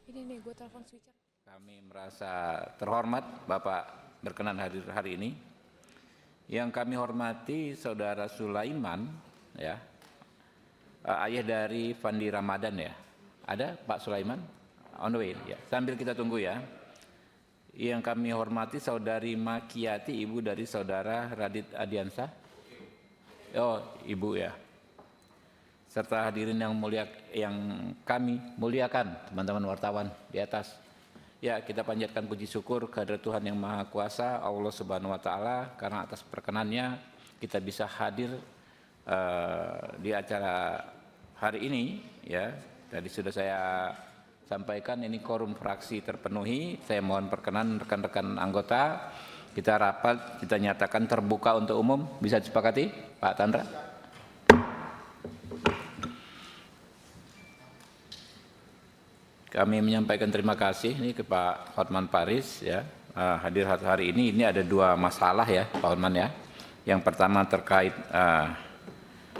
Ini nih, gue telepon switcher. Kami merasa terhormat Bapak berkenan hadir hari ini. Yang kami hormati Saudara Sulaiman, ya, ayah dari Fandi Ramadan ya. Ada Pak Sulaiman? On the way, ya. Sambil kita tunggu ya. Yang kami hormati Saudari Makiati, ibu dari Saudara Radit Adiansah. Oh, ibu ya. Serta hadirin yang mulia, yang kami muliakan, teman-teman wartawan di atas. Ya, kita panjatkan puji syukur kehadirat Tuhan yang Maha Kuasa, Allah Subhanahu wa taala, karena atas perkenannya kita bisa hadir di acara hari ini ya. Tadi sudah saya sampaikan ini quorum fraksi terpenuhi. Saya mohon perkenan rekan-rekan anggota, kita rapat, kita nyatakan terbuka untuk umum. Bisa disepakati, Pak Tandra? Kami menyampaikan terima kasih ini ke Pak Hotman Paris ya, hadir hari ini. Ini ada dua masalah ya Pak Hotman ya. Yang pertama terkait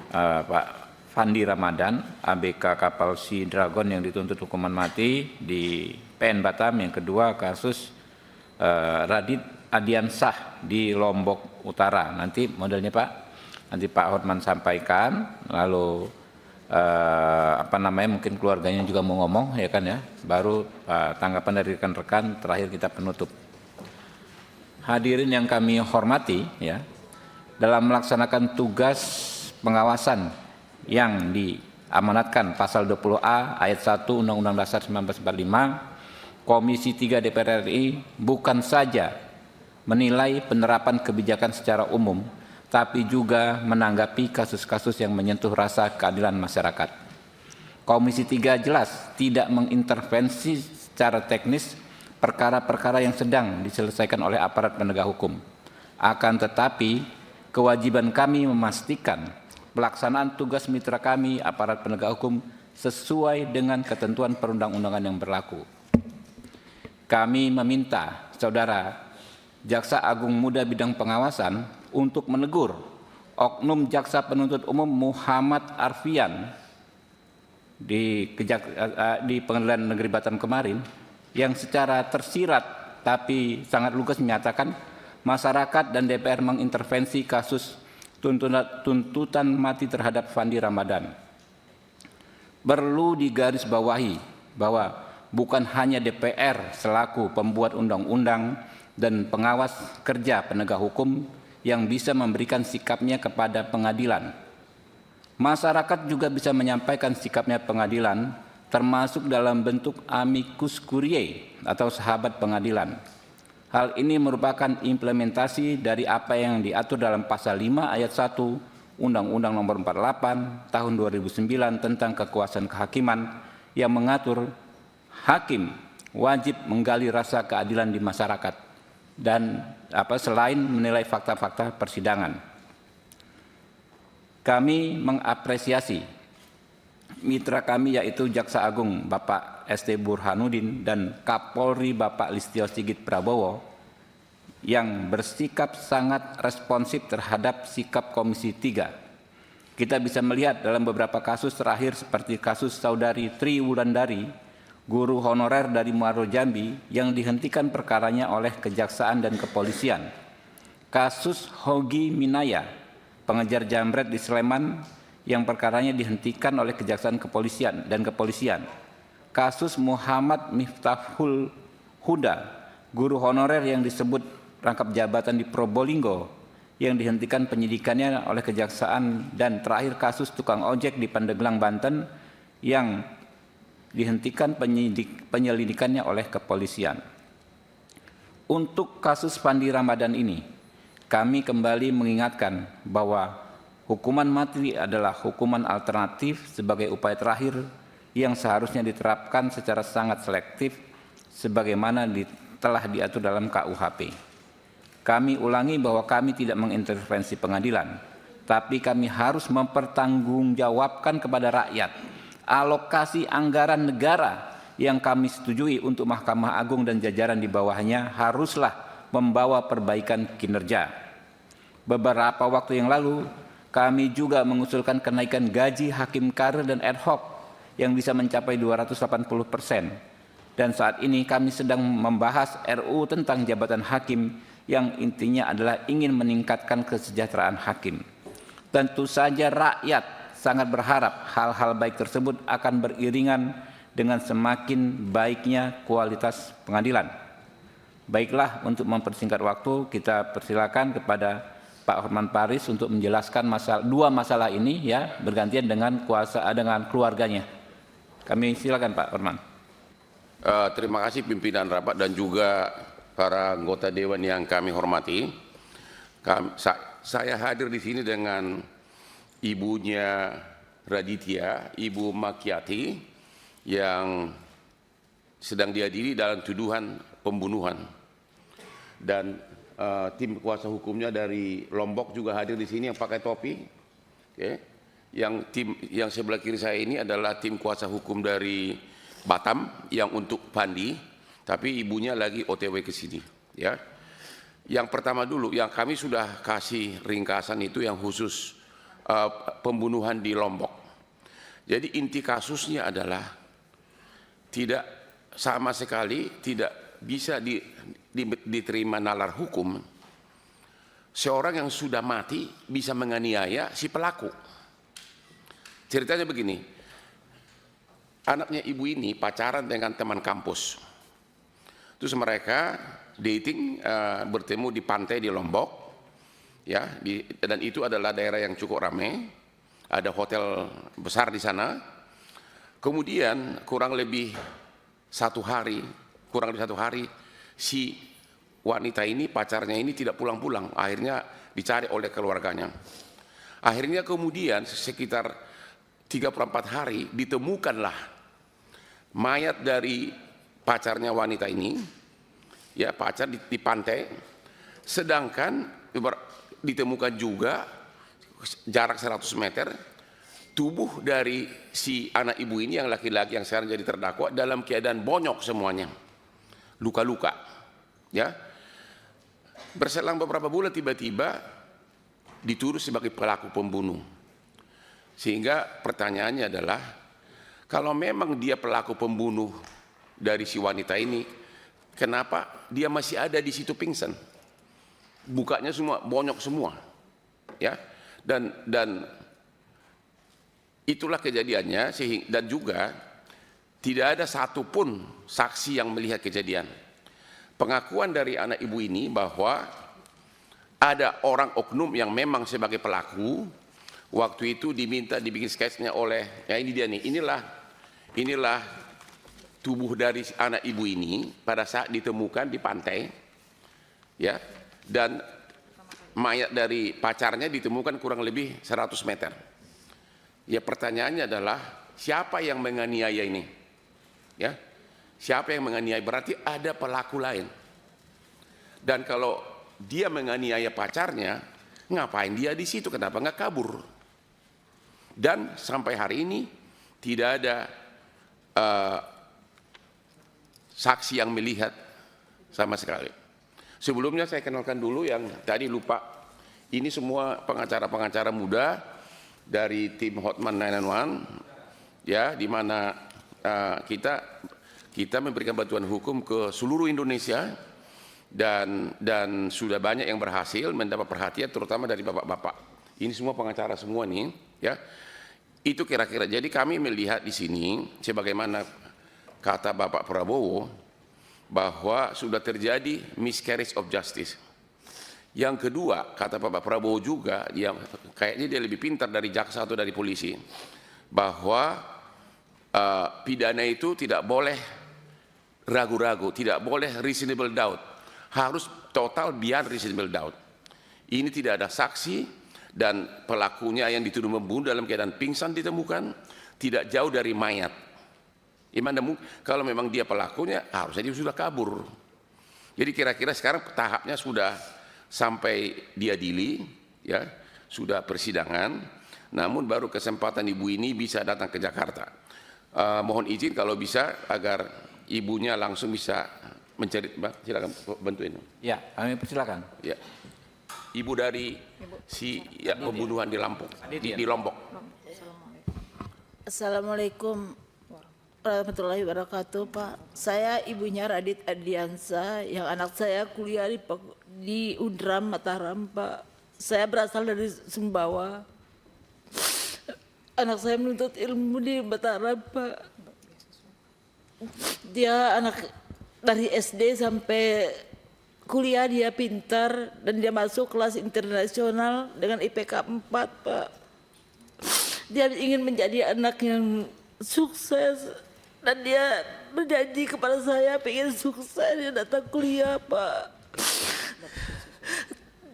Pak Fandi Ramadan, ABK kapal Sea Dragon yang dituntut hukuman mati di PN Batam. Yang kedua kasus Radit Adiansah di Lombok Utara. Nanti modelnya Pak, nanti Pak Hotman sampaikan, lalu mungkin keluarganya juga mau ngomong ya kan ya, baru tanggapan dari rekan-rekan, terakhir kita penutup. Hadirin yang kami hormati ya, dalam melaksanakan tugas pengawasan yang diamanatkan pasal 20A ayat 1 Undang-Undang Dasar 1945, Komisi 3 DPR RI bukan saja menilai penerapan kebijakan secara umum, tapi juga menanggapi kasus-kasus yang menyentuh rasa keadilan masyarakat. Komisi 3 jelas tidak mengintervensi secara teknis perkara-perkara yang sedang diselesaikan oleh aparat penegak hukum. Akan tetapi, kewajiban kami memastikan pelaksanaan tugas mitra kami, aparat penegak hukum, sesuai dengan ketentuan perundang-undangan yang berlaku. Kami meminta Saudara Jaksa Agung Muda Bidang Pengawasan untuk menegur oknum Jaksa Penuntut Umum Muhammad Arfian di Pengadilan Negeri Batam kemarin, yang secara tersirat tapi sangat lugas menyatakan masyarakat dan DPR mengintervensi kasus tuntutan mati terhadap Fandi Ramadan. Perlu digarisbawahi bahwa bukan hanya DPR selaku pembuat undang-undang dan pengawas kerja penegak hukum yang bisa memberikan sikapnya kepada pengadilan. Masyarakat juga bisa menyampaikan sikapnya pengadilan, termasuk dalam bentuk amicus curiae atau sahabat pengadilan. Hal ini merupakan implementasi dari apa yang diatur dalam pasal 5 ayat 1 Undang-Undang Nomor 48 Tahun 2009 tentang kekuasaan kehakiman yang mengatur hakim wajib menggali rasa keadilan di masyarakat dan selain menilai fakta-fakta persidangan. Kami mengapresiasi mitra kami yaitu Jaksa Agung Bapak ST Burhanuddin dan Kapolri Bapak Listio Sigit Prabowo yang bersikap sangat responsif terhadap sikap Komisi 3. Kita bisa melihat dalam beberapa kasus terakhir seperti kasus Saudari Tri Wulandari, guru honorer dari Muaro Jambi yang dihentikan perkaranya oleh Kejaksaan dan Kepolisian. Kasus Hogi Minaya, pengejar jambret di Sleman yang perkaranya dihentikan oleh Kejaksaan dan Kepolisian. Kasus Muhammad Miftahul Huda, guru honorer yang disebut rangkap jabatan di Probolinggo yang dihentikan penyidikannya oleh Kejaksaan, dan terakhir kasus tukang ojek di Pandeglang, Banten yang dihentikan penyelidikannya oleh Kepolisian. Untuk kasus Fandi Ramadan ini, kami kembali mengingatkan bahwa hukuman mati adalah hukuman alternatif sebagai upaya terakhir yang seharusnya diterapkan secara sangat selektif sebagaimana telah diatur dalam KUHP. Kami ulangi bahwa kami tidak mengintervensi pengadilan, tapi kami harus mempertanggungjawabkan kepada rakyat alokasi anggaran negara yang kami setujui untuk Mahkamah Agung dan jajaran di bawahnya haruslah membawa perbaikan kinerja. Beberapa waktu yang lalu, kami juga mengusulkan kenaikan gaji hakim karir dan ad hoc yang bisa mencapai 280%. Dan saat ini kami sedang membahas RUU tentang jabatan hakim yang intinya adalah ingin meningkatkan kesejahteraan hakim. Tentu saja rakyat sangat berharap hal-hal baik tersebut akan beriringan dengan semakin baiknya kualitas pengadilan. Baiklah, untuk mempersingkat waktu, kita persilakan kepada Pak Hotman Paris untuk menjelaskan dua masalah ini, ya, bergantian dengan keluarganya. Kami silakan Pak Hotman. Terima kasih pimpinan rapat dan juga para anggota dewan yang kami hormati. Saya hadir di sini dengan ibunya Raditya, Ibu Makiati, yang sedang diadili dalam tuduhan pembunuhan. Dan tim kuasa hukumnya dari Lombok juga hadir di sini yang pakai topi. Okay. Yang sebelah kiri saya ini adalah tim kuasa hukum dari Batam yang untuk Pandi, tapi ibunya lagi OTW ke sini, ya. Yang pertama dulu, yang kami sudah kasih ringkasan itu yang khusus pembunuhan di Lombok. Jadi inti kasusnya adalah tidak sama sekali tidak bisa diterima nalar hukum. Seorang yang sudah mati bisa menganiaya si pelaku. Ceritanya begini. Anaknya ibu ini pacaran dengan teman kampus. Terus mereka dating, bertemu di pantai di Lombok, ya. Dan itu adalah daerah yang cukup ramai. Ada hotel besar di sana. Kemudian kurang lebih satu hari, si wanita ini, pacarnya ini tidak pulang-pulang. Akhirnya dicari oleh keluarganya. Akhirnya kemudian sekitar 3-4 hari ditemukanlah mayat dari pacarnya wanita ini, ya, pacar di pantai. Sedangkan ditemukan juga jarak 100 meter tubuh dari si anak ibu ini yang laki-laki yang sekarang jadi terdakwa dalam keadaan bonyok semuanya, luka-luka, ya. Berselang beberapa bulan tiba-tiba dituduh sebagai pelaku pembunuh. Sehingga pertanyaannya adalah, kalau memang dia pelaku pembunuh dari si wanita ini, kenapa dia masih ada di situ pingsan? Bukanya semua bonyok semua, ya. Dan itulah kejadiannya. Dan juga tidak ada satupun saksi yang melihat kejadian. Pengakuan dari anak ibu ini bahwa ada orang oknum yang memang sebagai pelaku. Waktu itu diminta dibikin sketsnya oleh, ya ini dia nih, inilah tubuh dari anak ibu ini pada saat ditemukan di pantai, ya, dan mayat dari pacarnya ditemukan kurang lebih 100 meter. Ya, pertanyaannya adalah siapa yang menganiaya ini? Ya, siapa yang menganiaya? Berarti ada pelaku lain. Dan kalau dia menganiaya pacarnya, ngapain dia di situ? Kenapa nggak kabur? Dan sampai hari ini tidak ada saksi yang melihat sama sekali. Sebelumnya saya kenalkan dulu yang tadi lupa. Ini semua pengacara-pengacara muda dari tim Hotman 991, ya, di mana kita memberikan bantuan hukum ke seluruh Indonesia dan sudah banyak yang berhasil mendapat perhatian, terutama dari bapak-bapak. Ini semua pengacara semua nih, ya. Itu kira-kira. Jadi kami melihat di sini sebagaimana kata Bapak Prabowo bahwa sudah terjadi miscarriage of justice. Yang kedua, kata Bapak Prabowo juga, kayaknya dia lebih pintar dari jaksa atau dari polisi, bahwa pidana itu tidak boleh ragu-ragu, tidak boleh reasonable doubt, harus total beyond reasonable doubt. Ini tidak ada saksi. Dan pelakunya yang dituduh membunuh dalam keadaan pingsan ditemukan tidak jauh dari mayat. Kalau memang dia pelakunya, harusnya dia sudah kabur. Jadi kira-kira sekarang tahapnya sudah sampai diadili, ya, sudah persidangan. Namun baru kesempatan ibu ini bisa datang ke Jakarta. Mohon izin kalau bisa agar ibunya langsung bisa mencari. Silakan bantuin. Ya, kami persilakan. Ya. Ibu dari pembunuhan di Lombok. Assalamualaikum warahmatullahi wabarakatuh, Pak. Saya ibunya Radit Adiansa, yang anak saya kuliah di Undram Mataram, Pak. Saya berasal dari Sumbawa. Anak saya menuntut ilmu di Mataram, Pak. Dia anak dari SD sampai kuliah, dia pintar dan dia masuk kelas internasional dengan IPK 4, Pak. Dia ingin menjadi anak yang sukses dan dia berjanji kepada saya pengen sukses, dia datang kuliah, Pak.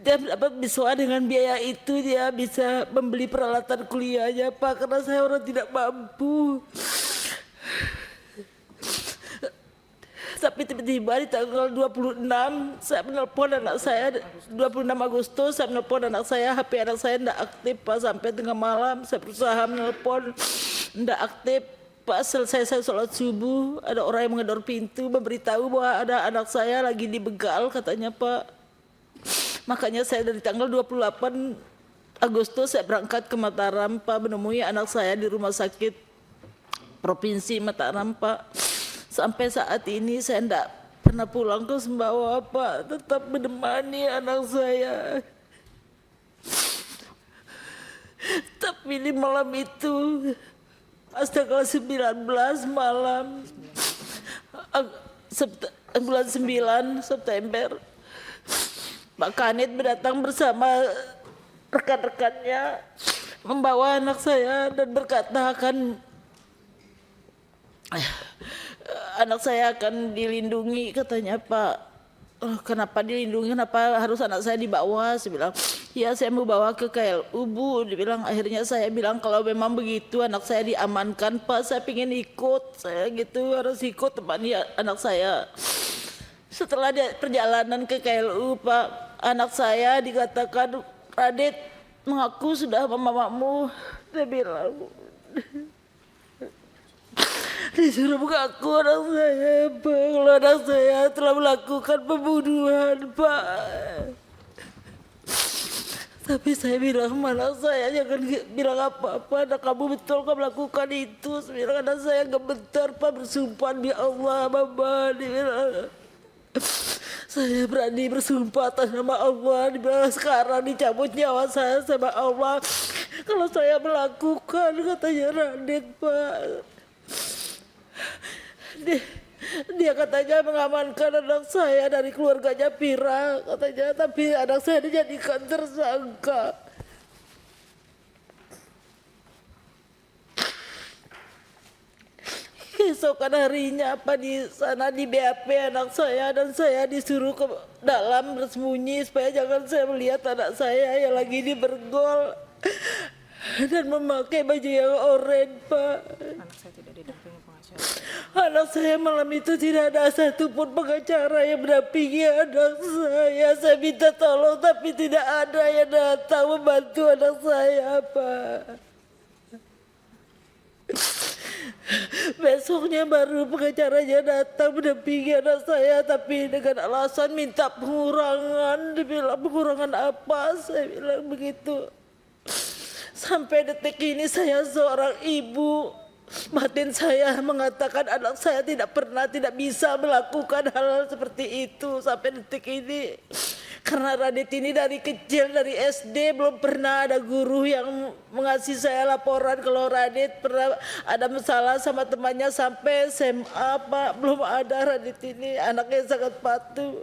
Dia dapat beasiswa, dengan biaya itu dia bisa membeli peralatan kuliahnya, Pak, karena saya orang tidak mampu. Tapi tiba-tiba di tanggal 26 saya menelpon anak saya, 26 Agustus saya menelpon anak saya, HP anak saya tidak aktif, Pak, sampai tengah malam saya berusaha menelpon, tidak aktif, Pak. Selesai saya sholat subuh, ada orang yang menggedor pintu memberitahu bahwa ada anak saya lagi dibegal katanya, Pak. Makanya saya dari tanggal 28 Agustus saya berangkat ke Mataram, Pak, menemui anak saya di rumah sakit Provinsi Mataram, Pak. Sampai saat ini saya tidak pernah pulang ke Sumbawa, Pak, tetap menemani anak saya. Tapi di malam itu, pas tanggal 19 malam, bulan 9 September, Pak Kanit datang bersama rekan-rekannya membawa anak saya dan berkata anak saya akan dilindungi, katanya, Pak. Kenapa dilindungi, kenapa harus anak saya dibawa? Saya bilang, ya saya mau bawa ke KLU, Bu. Dibilang, akhirnya saya bilang kalau memang begitu anak saya diamankan, Pak, saya pengen ikut, saya gitu harus ikut temani anak saya. Setelah perjalanan ke KLU, Pak, anak saya dikatakan, Radit mengaku sudah mamamu. Dia bilang, disuruh mengaku anak saya, Pak, kalau anak saya telah melakukan pembunuhan, Pak. Tapi saya bilang, mana saya, jangan bilang apa-apa, anak kamu betul kau melakukan itu. Saya bilang, anak saya nggak bentar, Pak, bersumpah demi Allah, Mama. Dia bilang, saya berani bersumpah atas nama Allah, dibilang sekarang dicabut nyawa saya sama Allah kalau saya melakukan, katanya Radit, Pak. Dia katanya mengamankan anak saya dari keluarganya Pira, katanya, tapi anak saya dijadikan tersangka. Keesokan harinya, apa, di sana di BAP anak saya dan saya disuruh ke dalam bersembunyi supaya jangan saya melihat anak saya yang lagi dibergol dan memakai baju yang oranye, Pak. Anak saya tidak didampingi pengacara. Anak saya malam itu tidak ada satupun pengacara yang mendampingi anak saya. Saya minta tolong tapi tidak ada yang datang membantu anak saya, Pak. Besoknya baru pengacaranya datang mendampingi anak saya, tapi dengan alasan minta pengurangan. Dibilang, pengurangan apa? Saya bilang begitu. Sampai detik ini saya seorang ibu, batin saya mengatakan anak saya tidak pernah, tidak bisa melakukan hal seperti itu sampai detik ini. Karena Radit ini dari kecil, dari SD belum pernah ada guru yang mengasih saya laporan kalau Radit pernah ada masalah sama temannya sampai SMA, Pak. Belum ada. Radit ini anaknya sangat patuh.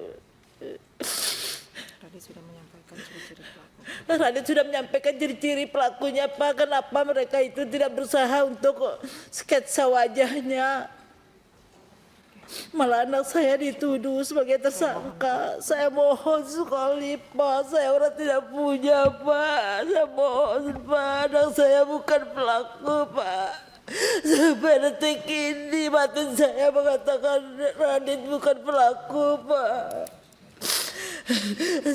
Radit sudah menyampaikan ciri-ciri pelaku. Radit sudah menyampaikan ciri-ciri pelakunya, Pak. Kenapa mereka itu tidak berusaha untuk sketsa wajahnya? Malah anak saya dituduh sebagai tersangka. Saya mohon sekali, Pak. Saya orang tidak punya, Pak. Saya mohon, Pak. Anak saya bukan pelaku, Pak. Sampai detik ini batin saya mengatakan Radit bukan pelaku, Pak.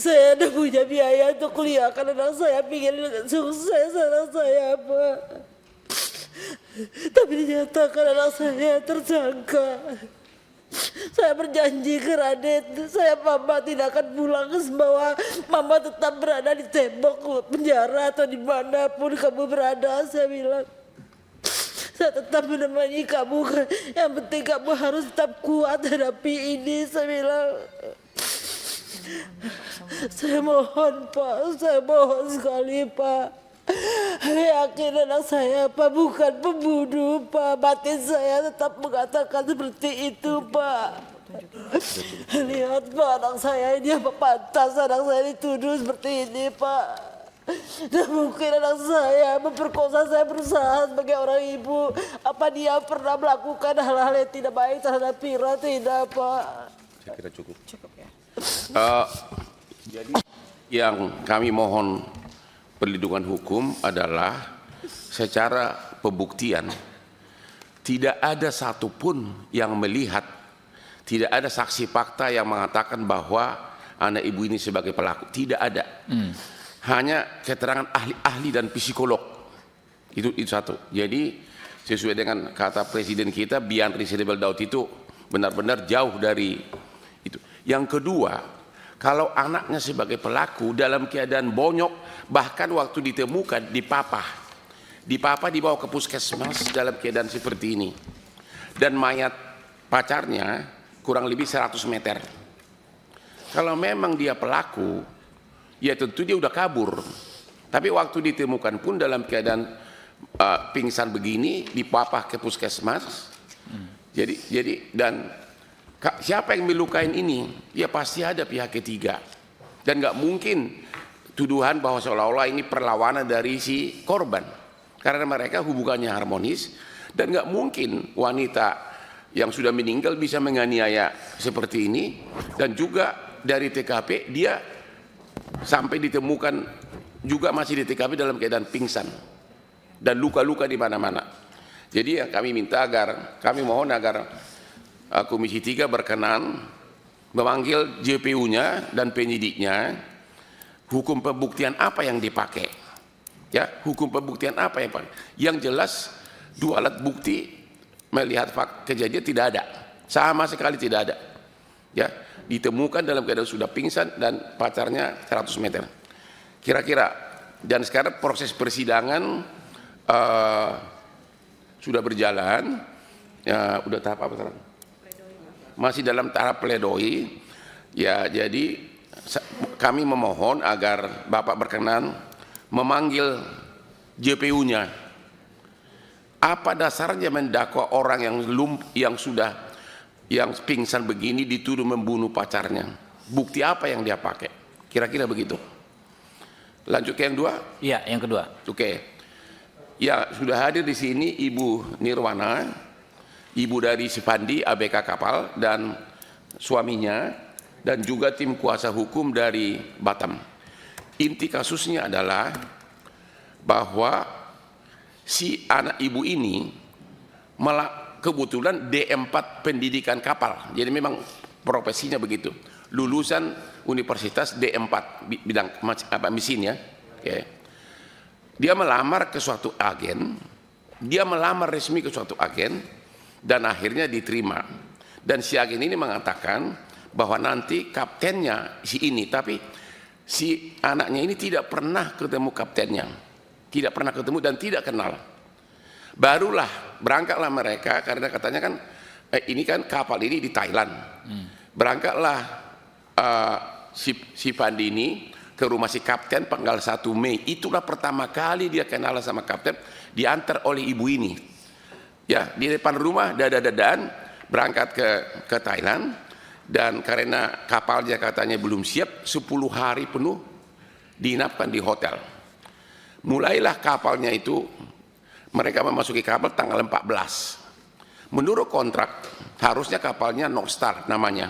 Saya tidak punya biaya untuk kuliahkan anak saya, pikir sukses anak saya, Pak. Tapi dinyatakan anak saya tersangka. Saya berjanji ke Radit, Mama tidak akan pulang ke Sumbawa. Mama tetap berada di tembok penjara atau dimanapun kamu berada, saya bilang. Saya tetap menemani kamu. Yang penting kamu harus tetap kuat hadapi ini. Saya bilang, saya mohon Pak, saya mohon sekali Pak. Yakin anak saya Pak bukan pembunuh Pak. Batin saya tetap mengatakan seperti itu Pak. Lihat Pak, anak saya ini apa pantas anak saya dituduh seperti ini Pak. Dan mungkin anak saya memperkosa saya, berusaha sebagai orang ibu. Apa dia pernah melakukan hal-hal yang tidak baik terhadap Vira? Tidak Pak. Saya kira cukup. Cukup ya. Jadi yang kami mohon perlindungan hukum adalah secara pembuktian tidak ada satupun yang melihat, tidak ada saksi fakta yang mengatakan bahwa anak ibu ini sebagai pelaku. Tidak ada. Hanya keterangan ahli-ahli dan psikolog. Itu satu. Jadi sesuai dengan kata presiden kita, beyond reasonable doubt itu benar-benar jauh dari itu. Yang kedua, kalau anaknya sebagai pelaku dalam keadaan bonyok, bahkan waktu ditemukan dipapah dibawa ke puskesmas dalam keadaan seperti ini. Dan mayat pacarnya kurang lebih 100 meter. Kalau memang dia pelaku, ya tentu dia udah kabur. Tapi waktu ditemukan pun dalam keadaan pingsan begini, dipapah ke puskesmas. Jadi dan siapa yang melukain ini? Ya pasti ada pihak ketiga. Dan nggak mungkin tuduhan bahwa seolah-olah ini perlawanan dari si korban. Karena mereka hubungannya harmonis dan nggak mungkin wanita yang sudah meninggal bisa menganiaya seperti ini. Dan juga dari TKP dia sampai ditemukan juga masih di TKP dalam keadaan pingsan dan luka-luka di mana-mana. Jadi yang kami mohon agar Komisi 3 berkenan memanggil JPU-nya dan penyidiknya, hukum pembuktian apa yang dipakai, ya hukum pembuktian apa yang dipakai. Yang jelas dua alat bukti melihat kejadian tidak ada, sama sekali tidak ada, ya ditemukan dalam keadaan sudah pingsan dan pacarnya 100 meter kira-kira. Dan sekarang proses persidangan sudah berjalan, ya udah tahap apa sekarang? Masih dalam tahap pledoi. Ya jadi kami memohon agar Bapak berkenan memanggil JPU-nya. Apa dasarnya mendakwa orang yang pingsan begini dituduh membunuh pacarnya? Bukti apa yang dia pakai? Kira-kira begitu. Lanjut ke yang dua? Iya, yang kedua. Oke. Ya, sudah hadir di sini Ibu Nirwana, ibu dari Sipandi ABK kapal dan suaminya, dan juga tim kuasa hukum dari Batam. Inti kasusnya adalah bahwa si anak ibu ini kebetulan D4 pendidikan kapal, jadi memang profesinya begitu, lulusan universitas D4 bidang mesin ya. Okay. Dia melamar ke suatu agen, resmi ke suatu agen dan akhirnya diterima. Dan si agen ini mengatakan bahwa nanti kaptennya si ini, tapi si anaknya ini tidak pernah ketemu kaptennya, tidak pernah ketemu dan tidak kenal. Barulah berangkatlah mereka, karena katanya kan ini kan kapal ini di Thailand. Berangkatlah si Pandi ini ke rumah si kapten tanggal 1 Mei. Itulah pertama kali dia kenal sama kapten, diantar oleh ibu ini. Ya, di depan rumah dada-dadaan berangkat ke Thailand, dan karena kapalnya katanya belum siap, 10 hari penuh diinapkan di hotel. Mulailah kapalnya itu, mereka memasuki kapal tanggal 14. Menurut kontrak harusnya kapalnya North Star namanya.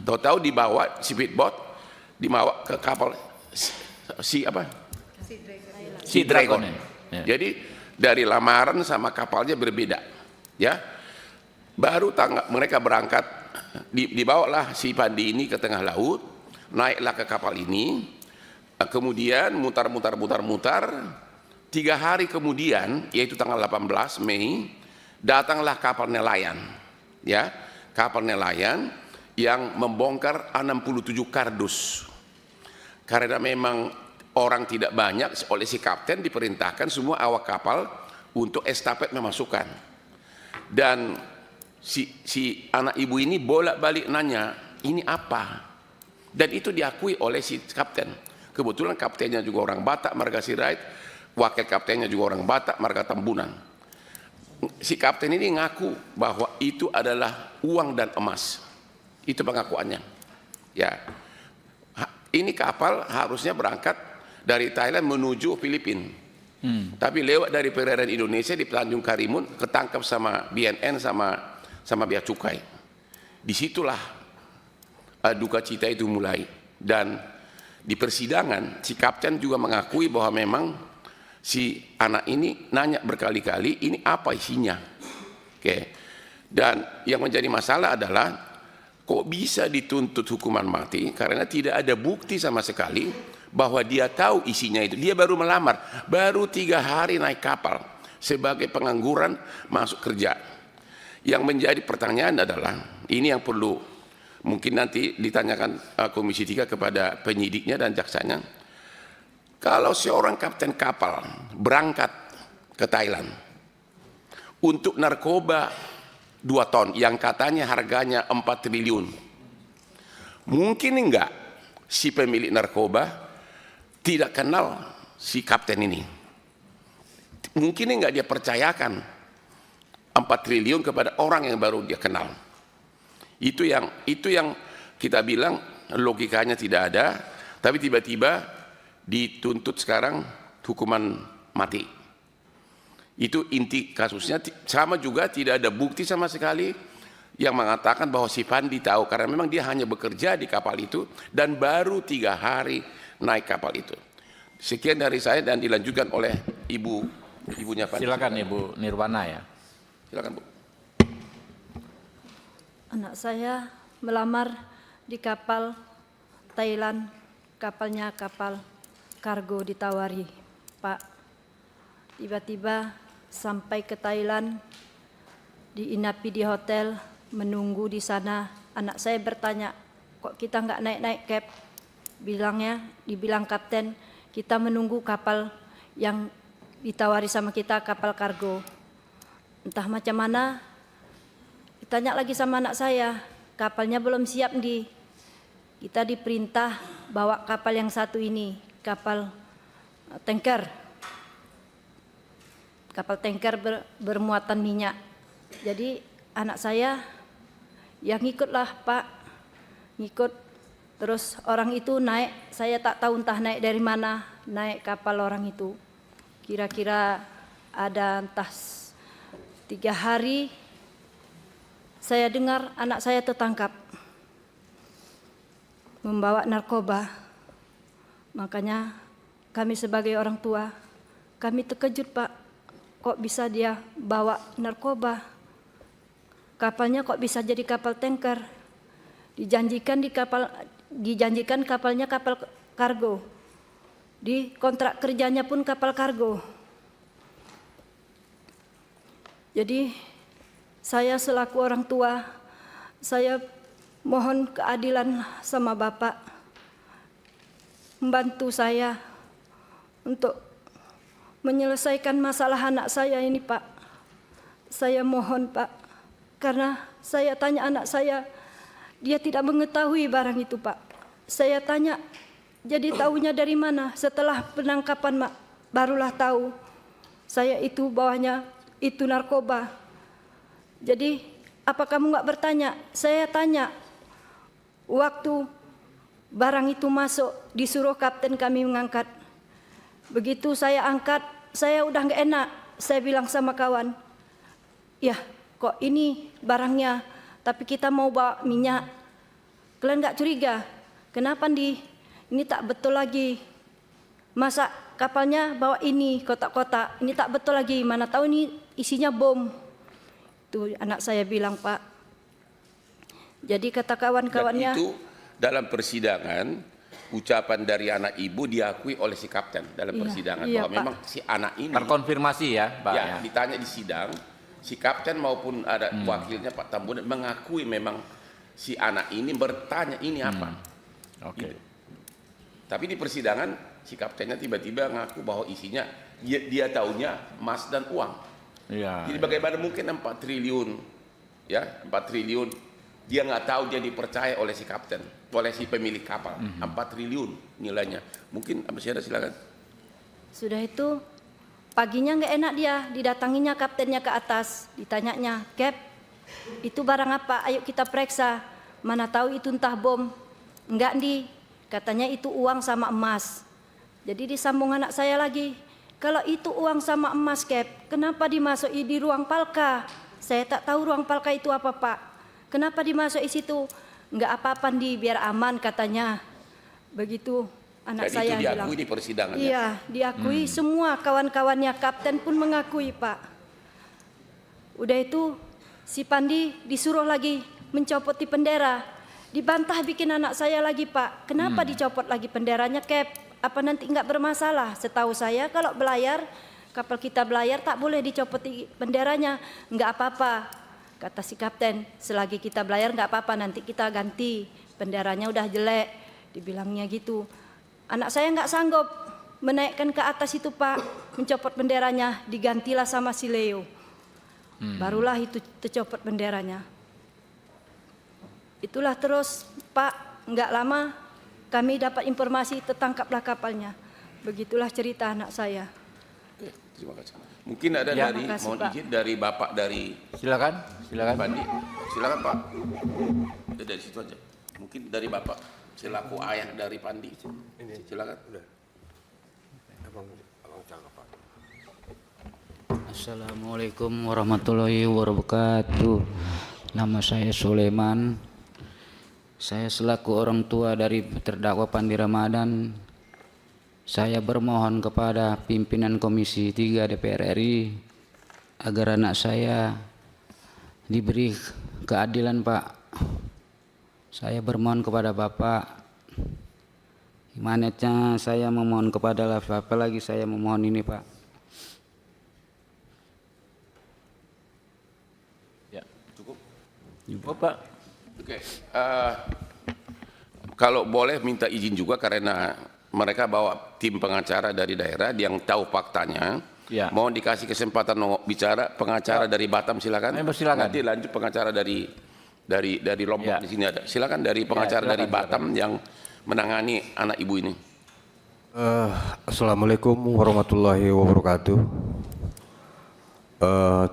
Tahu-tahu dibawa speedboat, dibawa ke kapal Sea Dragon. Ya. Jadi dari lamaran sama kapalnya berbeda, ya. Baru mereka berangkat, dibawalah si Pandi ini ke tengah laut, naiklah ke kapal ini, kemudian mutar. 3 hari kemudian, yaitu tanggal 18 Mei, datanglah kapal nelayan, ya, kapal nelayan yang membongkar 67 kardus. Karena memang orang tidak banyak, oleh si kapten diperintahkan semua awak kapal untuk estafet memasukkan. Dan si anak ibu ini bolak-balik nanya, ini apa? Dan itu diakui oleh si kapten. Kebetulan kaptennya juga orang Batak, marga Sirait, wakil kaptennya juga orang Batak, marga Tambunan. Si kapten ini ngaku bahwa itu adalah uang dan emas. Itu pengakuannya. Ya, ini kapal harusnya berangkat dari Thailand menuju Filipina. Tapi lewat dari perairan Indonesia di Tanjung Karimun ketangkap sama BNN sama bea cukai. Disitulah duka cita itu mulai. Dan di persidangan si kapten juga mengakui bahwa memang si anak ini nanya berkali-kali ini apa isinya. Oke. Dan yang menjadi masalah adalah kok bisa dituntut hukuman mati karena tidak ada bukti sama sekali bahwa dia tahu isinya itu. Dia baru melamar, baru 3 hari naik kapal sebagai pengangguran masuk kerja. Yang menjadi pertanyaan adalah, ini yang perlu mungkin nanti ditanyakan Komisi 3 kepada penyidiknya dan jaksanya. Kalau seorang kapten kapal berangkat ke Thailand untuk narkoba 2 ton yang katanya harganya 4 triliun, mungkin enggak si pemilik narkoba tidak kenal si kapten ini? Mungkin enggak dia percayakan 4 triliun kepada orang yang baru dia kenal? Itu yang kita bilang logikanya tidak ada, tapi tiba-tiba dituntut sekarang hukuman mati. Itu inti kasusnya. Sama juga tidak ada bukti sama sekali yang mengatakan bahwa si Pandi tahu, karena memang dia hanya bekerja di kapal itu dan baru 3 hari naik kapal itu. Sekian dari saya dan dilanjutkan oleh ibunya Pandi. Silakan Ibu Nirwana ya. Silakan Bu. Anak saya melamar di kapal Thailand, kapalnya kapal kargo ditawari, Pak. Tiba-tiba sampai ke Thailand, diinapi di hotel, menunggu di sana. Anak saya bertanya, kok kita nggak naik-naik cab? Dibilang kapten, kita menunggu kapal yang ditawari sama kita, kapal kargo. Entah macam mana, ditanya lagi sama anak saya, kapalnya belum siap kita diperintah bawa kapal yang satu ini, kapal tanker. Kapal tanker bermuatan minyak. Jadi anak saya ya ngikutlah Pak, ngikut. Terus orang itu naik, saya tak tahu entah naik dari mana, naik kapal orang itu. Kira-kira ada entah 3 hari, saya dengar anak saya tertangkap membawa narkoba. Makanya kami sebagai orang tua, kami terkejut Pak, kok bisa dia bawa narkoba? Kapalnya kok bisa jadi kapal tanker? Dijanjikan kapalnya kapal kargo. Di kontrak kerjanya pun kapal kargo. Jadi saya selaku orang tua, saya mohon keadilan sama Bapak, membantu saya untuk menyelesaikan masalah anak saya ini Pak. Saya mohon Pak, karena saya tanya anak saya, dia tidak mengetahui barang itu Pak. Saya tanya, jadi tahunya dari mana? Setelah penangkapan Mak, barulah tahu saya itu bawahnya itu narkoba. Jadi apa kamu nggak bertanya? Saya tanya, waktu barang itu masuk disuruh kapten kami mengangkat. Begitu saya angkat, saya udah nggak enak. Saya bilang sama kawan, ya kok ini barangnya, tapi kita mau bawa minyak. Kalian nggak curiga? Kenapa ini tak betul lagi? Masa kapalnya bawa ini kotak-kotak, ini tak betul lagi. Mana tahu ini isinya bom. Itu anak saya bilang Pak. Jadi kata kawan-kawannya. Dan itu dalam persidangan ucapan dari anak ibu diakui oleh si kapten dalam persidangan bahwa Pak. memang si anak ini Terkonfirmasi ya Pak. ya, ditanya di sidang, si kapten maupun ada wakilnya Pak Tambunan mengakui memang si anak ini bertanya ini apa. Oke. Gitu. Tapi di persidangan si kaptennya tiba-tiba ngaku bahwa isinya dia taunya emas dan uang. Iya. Jadi bagaimana mungkin 4 triliun, ya 4 triliun, dia nggak tahu, dia dipercaya oleh si kapten, oleh si pemilik kapal, 4 triliun nilainya. Mungkin masih ada, silakan. Sudah itu paginya nggak enak dia, didatanginya kaptennya ke atas, ditanyanya, Cap, itu barang apa? Ayo kita periksa. Mana tahu itu entah bom. Enggak di, katanya itu uang sama emas. Jadi disambung anak saya lagi, kalau itu uang sama emas, Cap, kenapa dimasuki di ruang palka? Saya tak tahu ruang palka itu apa, Pak. Kenapa dimasuki situ? Enggak apa-apa di, biar aman katanya. Begitu anak Jadi saya itu bilang. diakui di persidangan. Ya? Iya, diakui semua kawan-kawannya, kapten pun mengakui, Pak. Udah itu si Pandi disuruh lagi mencopot di bendera. Dibantah bikin anak saya lagi, Pak. Kenapa dicopot lagi benderanya, Cap? Apa nanti enggak bermasalah? Setahu saya kalau belayar, kapal kita belayar tak boleh dicopot di benderanya. Enggak apa-apa, kata si kapten. Selagi kita belayar enggak apa-apa, nanti kita ganti. Benderanya udah jelek, dibilangnya gitu. Anak saya enggak sanggup menaikkan ke atas itu, Pak. Mencopot benderanya, digantilah sama si Leo. Barulah itu tercopot benderanya. Itulah terus, Pak, enggak lama kami dapat informasi tertangkaplah kapalnya. Begitulah cerita anak saya. Oke, terima kasih. Mungkin ada Ya, dari, makasih, mohon Pak. izin dari Bapak dari Silakan. Pandi. Silakan Pak. Dari situ aja. Mungkin dari Bapak selaku ayah dari Pandi. Silakan. Assalamualaikum warahmatullahi wabarakatuh. Nama saya Sulaiman. Saya selaku orang tua dari terdakwa Pandi Ramadan, saya bermohon kepada pimpinan Komisi 3 DPR RI agar anak saya diberi keadilan, Pak. Saya bermohon kepada Bapak. Imanetnya saya memohon kepada Bapak lagi, saya memohon ini, Pak. Ya, cukup. Pak. Oke. Kalau boleh minta izin juga karena mereka bawa tim pengacara dari daerah yang tahu faktanya. Ya. Mohon dikasih kesempatan bicara pengacara dari Batam, silakan. Silakan. Nanti lanjut pengacara dari Lombok. Ya. Di sini ada. Silakan dari pengacara silakan, dari Batam yang menangani anak ibu ini. Assalamualaikum warahmatullahi wabarakatuh.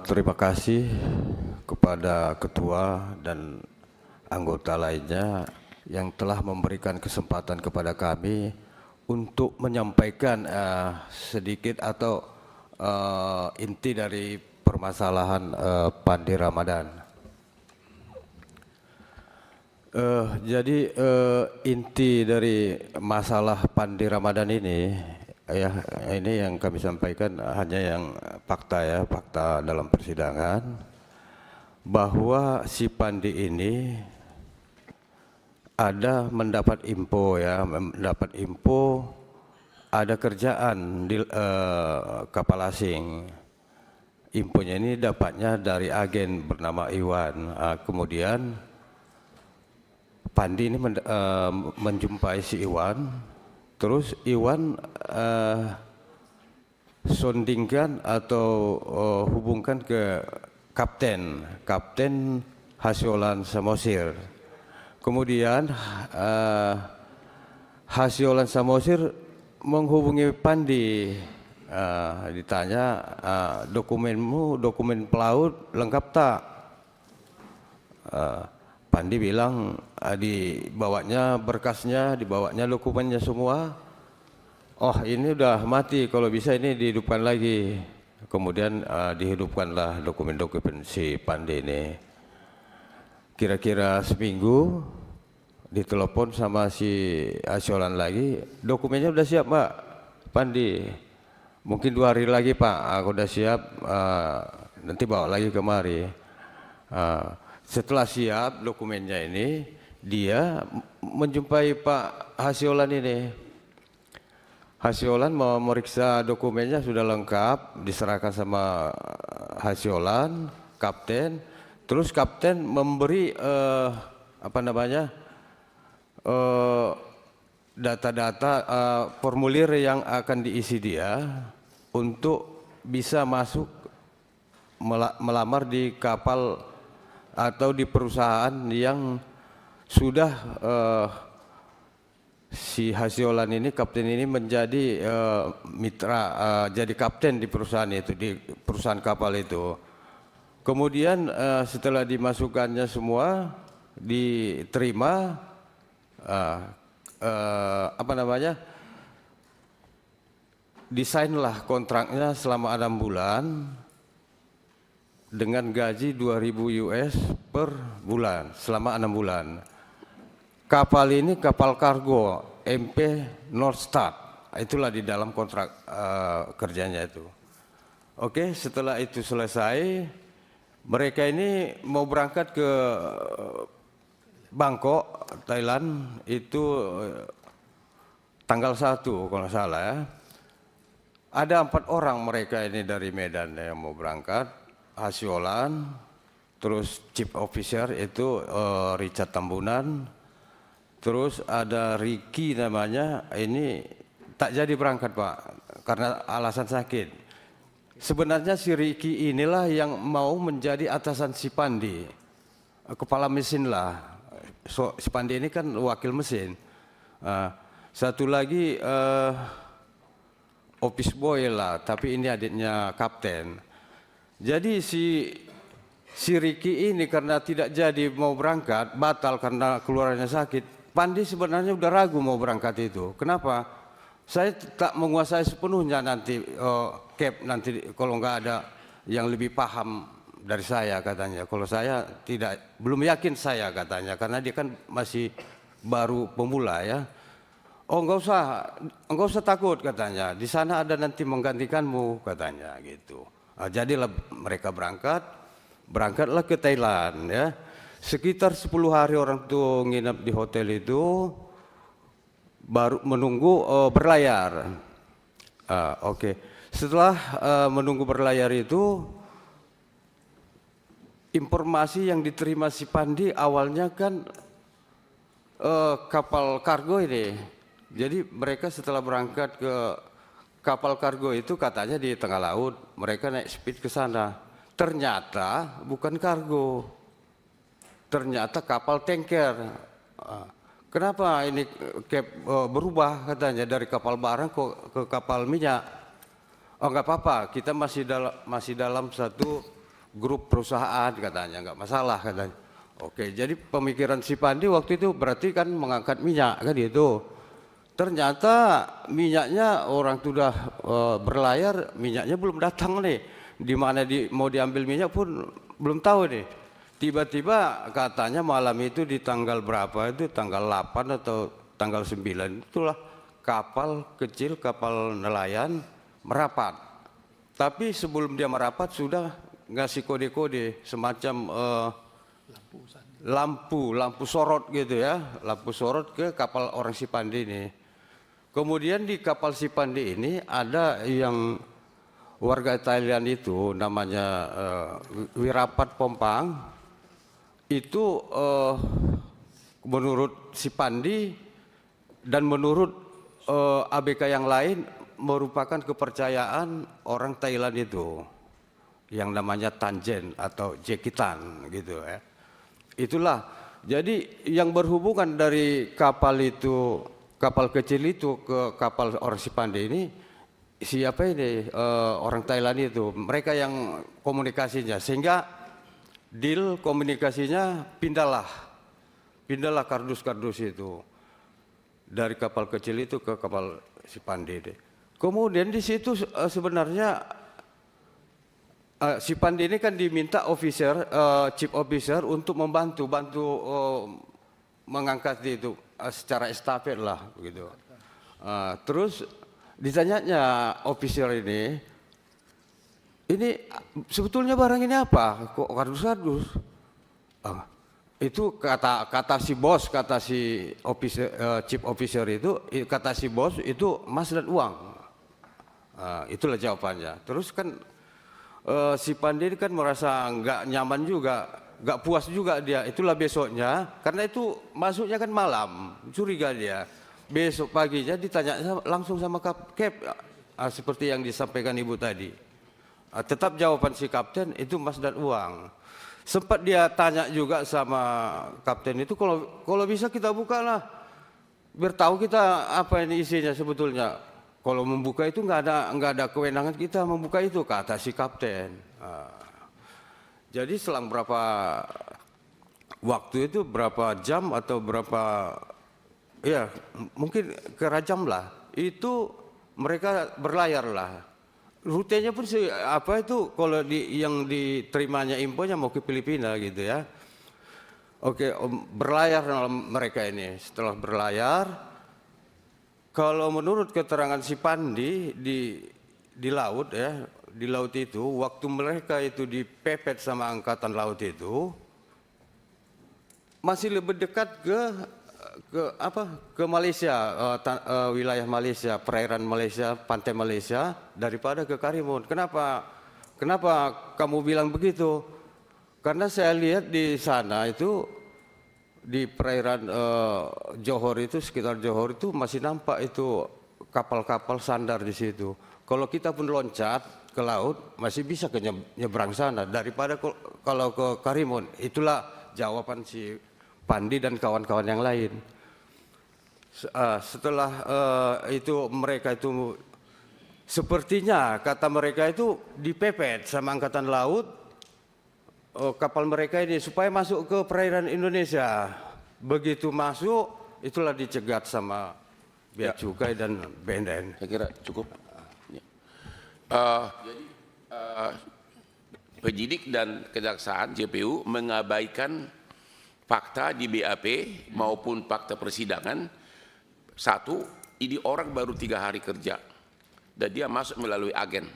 Terima kasih kepada ketua dan anggota lainnya yang telah memberikan kesempatan kepada kami untuk menyampaikan sedikit atau inti dari permasalahan Pandi Ramadan. Jadi inti dari masalah Pandi Ramadan ini, ya ini yang kami sampaikan hanya yang fakta, ya fakta dalam persidangan, bahwa si Pandi ini ada mendapat info, ya mendapat info ada kerjaan di kapal asing. Infonya ini dapatnya dari agen bernama Iwan. Kemudian Pandi ini menjumpai si Iwan, terus Iwan sondingkan atau hubungkan ke Kapten Hasyolan Samosir. Kemudian Hasyolan Samosir menghubungi Pandi, ditanya dokumenmu, dokumen pelaut lengkap tak? Pandi bilang dibawanya berkasnya, dibawanya dokumennya semua. Oh ini udah mati, kalau bisa ini dihidupkan lagi. Kemudian dihidupkanlah dokumen-dokumen si Pandi ini. Kira-kira seminggu ditelepon sama si Hasyolan lagi, dokumennya udah siap Mbak Pandi. Mungkin 2 hari lagi Pak, aku udah siap, nanti bawa lagi kemari. Setelah siap dokumennya ini, dia menjumpai Pak Hasyolan ini. Hasyolan mau meriksa dokumennya sudah lengkap, diserahkan sama Hasyolan, kapten. Terus kapten memberi data-data formulir yang akan diisi dia. untuk bisa masuk melamar di kapal atau di perusahaan yang sudah si Hasiolan ini, kapten ini menjadi mitra, jadi kapten di perusahaan itu, di perusahaan kapal itu. Kemudian setelah dimasukkannya semua, diterima, desainlah kontraknya selama 6 bulan dengan gaji 2.000 US per bulan selama 6 bulan. Kapal ini kapal kargo MP North Star, itulah di dalam kontrak kerjanya itu. Oke, setelah itu selesai, mereka ini mau berangkat ke Bangkok, Thailand itu tanggal 1 kalau nggak salah ya. Ada 4 orang mereka ini dari Medan yang mau berangkat. Hasiolan, terus Chief Officer itu Richard Tambunan, terus ada Ricky namanya, ini tak jadi berangkat Pak karena alasan sakit. Sebenarnya si Ricky inilah yang mau menjadi atasan si Pandi, kepala mesin lah. Si Pandi ini kan wakil mesin. Satu lagi office boy lah, tapi ini adiknya kapten. Jadi si Ricky ini karena tidak jadi mau berangkat, batal karena keluarnya sakit. Pandi sebenarnya udah ragu mau berangkat itu. Kenapa? Saya tak menguasai sepenuhnya nanti Cap, nanti kalau nggak ada yang lebih paham dari saya katanya. Kalau saya tidak, belum yakin saya katanya, karena dia kan masih baru pemula ya. Oh nggak usah takut katanya. Di sana ada nanti menggantikanmu katanya gitu. Jadilah mereka berangkatlah ke Thailand ya. Sekitar 10 hari orang tuh nginap di hotel itu, baru menunggu berlayar. Oke. Setelah menunggu berlayar itu, informasi yang diterima si Pandi awalnya kan kapal kargo ini. Jadi mereka setelah berangkat ke kapal kargo itu katanya di tengah laut, mereka naik speed ke sana. Ternyata bukan kargo, ternyata kapal tanker. Kenapa ini berubah katanya dari kapal barang ke kapal minyak? Oh nggak apa-apa, kita masih dalam satu grup perusahaan katanya, nggak masalah katanya. Oke, jadi pemikiran si Pandi waktu itu berarti kan mengangkat minyak kan gitu. Ternyata minyaknya orang sudah berlayar, minyaknya belum datang nih. Di mana mau diambil minyak pun belum tahu nih. Tiba-tiba katanya malam itu di tanggal berapa itu, tanggal 8 atau tanggal 9, itulah kapal kecil, kapal nelayan merapat. Tapi sebelum dia merapat sudah ngasih kode-kode semacam lampu sorot gitu ya, lampu sorot ke kapal orang si Pandi ini. Kemudian di kapal si Pandi ini ada yang warga Thailand itu namanya Wirapat Pompang. Itu menurut si Pandi dan menurut ABK yang lain merupakan kepercayaan orang Thailand itu yang namanya Tanjen atau Jekitan gitu ya. Itulah, jadi yang berhubungan dari kapal itu, kapal kecil itu ke kapal orang si Pandi ini, siapa ini orang Thailand itu, mereka yang komunikasinya, sehingga deal komunikasinya pindahlah kardus-kardus itu dari kapal kecil itu ke kapal si Pandi. Kemudian di situ sebenarnya si Pandi ini kan diminta chief officer untuk bantu mengangkat itu secara estafet lah begitu. Terus ditanyanya officer ini sebetulnya barang ini apa? Kok kardus-kardus? Itu kata si bos, kata si chief officer itu, kata si bos itu emas dan uang. Itulah jawabannya. Terus kan si Pandi kan merasa nggak nyaman juga, nggak puas juga dia. Itulah besoknya, karena itu masuknya kan malam, curiga dia. Besok paginya ditanya langsung sama Cap, seperti yang disampaikan Ibu tadi. Tetap jawaban si kapten itu emas dan uang. Sempat dia tanya juga sama kapten itu, kalau bisa kita buka lah, biar tahu kita apa ini isinya sebetulnya. Kalau membuka itu nggak ada kewenangan kita membuka itu, kata si kapten. Jadi selang berapa waktu itu, berapa jam atau berapa, ya mungkin kerajam lah, itu mereka berlayar lah. Rutenya pun apa itu, kalau yang diterimanya infonya mau ke Filipina gitu ya. Oke, berlayar mereka ini. Setelah berlayar, kalau menurut keterangan si Pandi di laut ya, di laut itu, waktu mereka itu dipepet sama angkatan laut itu, masih lebih dekat ke Malaysia, wilayah Malaysia, perairan Malaysia, pantai Malaysia daripada ke Karimun. Kenapa kamu bilang begitu? Karena saya lihat di sana itu, di perairan Johor itu, sekitar Johor itu masih nampak itu kapal-kapal sandar di situ. Kalau kita pun loncat ke laut masih bisa ke nyebrang sana daripada kalau ke Karimun. Itulah jawaban si Pandi dan kawan-kawan yang lain. Setelah itu mereka itu sepertinya kata mereka itu dipepet sama angkatan laut kapal mereka ini supaya masuk ke perairan Indonesia. Begitu masuk itulah dicegat sama bea cukai dan BNN. Saya kira cukup. Jadi penyidik dan kejaksaan JPU mengabaikan fakta di BAP maupun fakta persidangan. Satu, ini orang baru 3 hari kerja dan dia masuk melalui agen.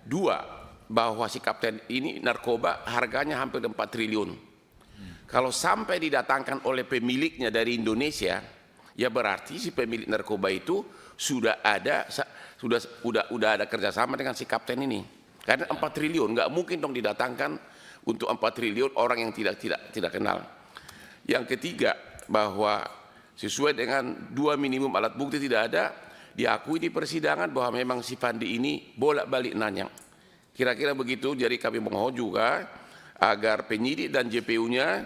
Dua, bahwa si kapten ini narkoba harganya hampir 4 triliun. Kalau sampai didatangkan oleh pemiliknya dari Indonesia, ya berarti si pemilik narkoba itu sudah ada kerjasama dengan si kapten ini. Karena 4 triliun nggak mungkin dong didatangkan untuk 4 triliun orang yang tidak kenal. Yang ketiga, bahwa sesuai dengan 2 minimum alat bukti tidak ada, diakui di persidangan bahwa memang si Pandi ini bolak-balik nanya. Kira-kira begitu, jadi kami mohon juga agar penyidik dan JPU-nya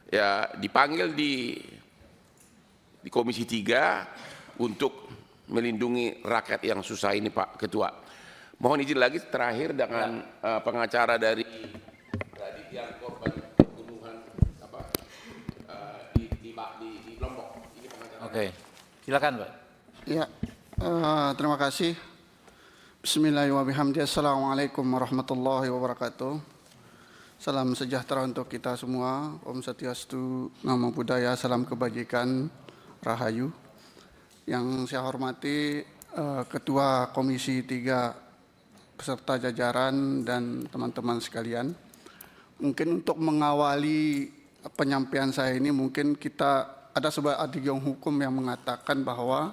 ya dipanggil di Komisi 3 untuk melindungi rakyat yang susah ini, Pak Ketua. Mohon izin lagi terakhir dengan pengacara dari yang korban pembunuhan di Lombok. Ini pengacara. Oke, silakan Pak. Ya, terima kasih. Bismillahirrahmanirrahim. Assalamualaikum warahmatullahi wabarakatuh. Salam sejahtera untuk kita semua. Om Swastiastu, Namo Buddhaya, salam kebajikan, Rahayu. Yang saya hormati Ketua Komisi 3 beserta jajaran dan teman-teman sekalian. Mungkin untuk mengawali penyampaian saya ini, mungkin kita ada sebuah adigyong hukum yang mengatakan bahwa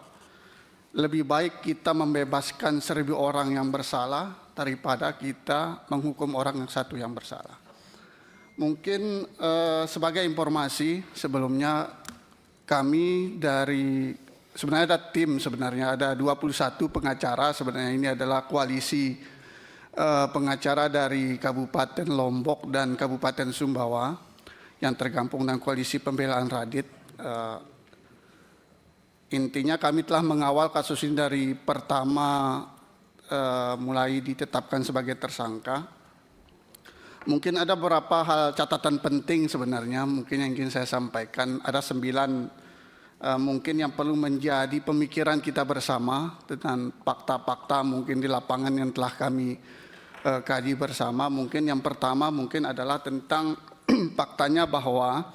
lebih baik kita membebaskan 1000 orang yang bersalah daripada kita menghukum orang yang 1 yang bersalah. Mungkin sebagai informasi sebelumnya, kami dari sebenarnya ada tim, sebenarnya ada 21 pengacara. Sebenarnya ini adalah koalisi pengacara dari Kabupaten Lombok dan Kabupaten Sumbawa yang tergabung dalam koalisi pembelaan Radit. Intinya kami telah mengawal kasus ini dari pertama mulai ditetapkan sebagai tersangka. Mungkin ada beberapa hal catatan penting sebenarnya mungkin yang ingin saya sampaikan. Ada 9 mungkin yang perlu menjadi pemikiran kita bersama dengan fakta-fakta mungkin di lapangan yang telah kami kaji bersama. Mungkin yang pertama mungkin adalah tentang faktanya bahwa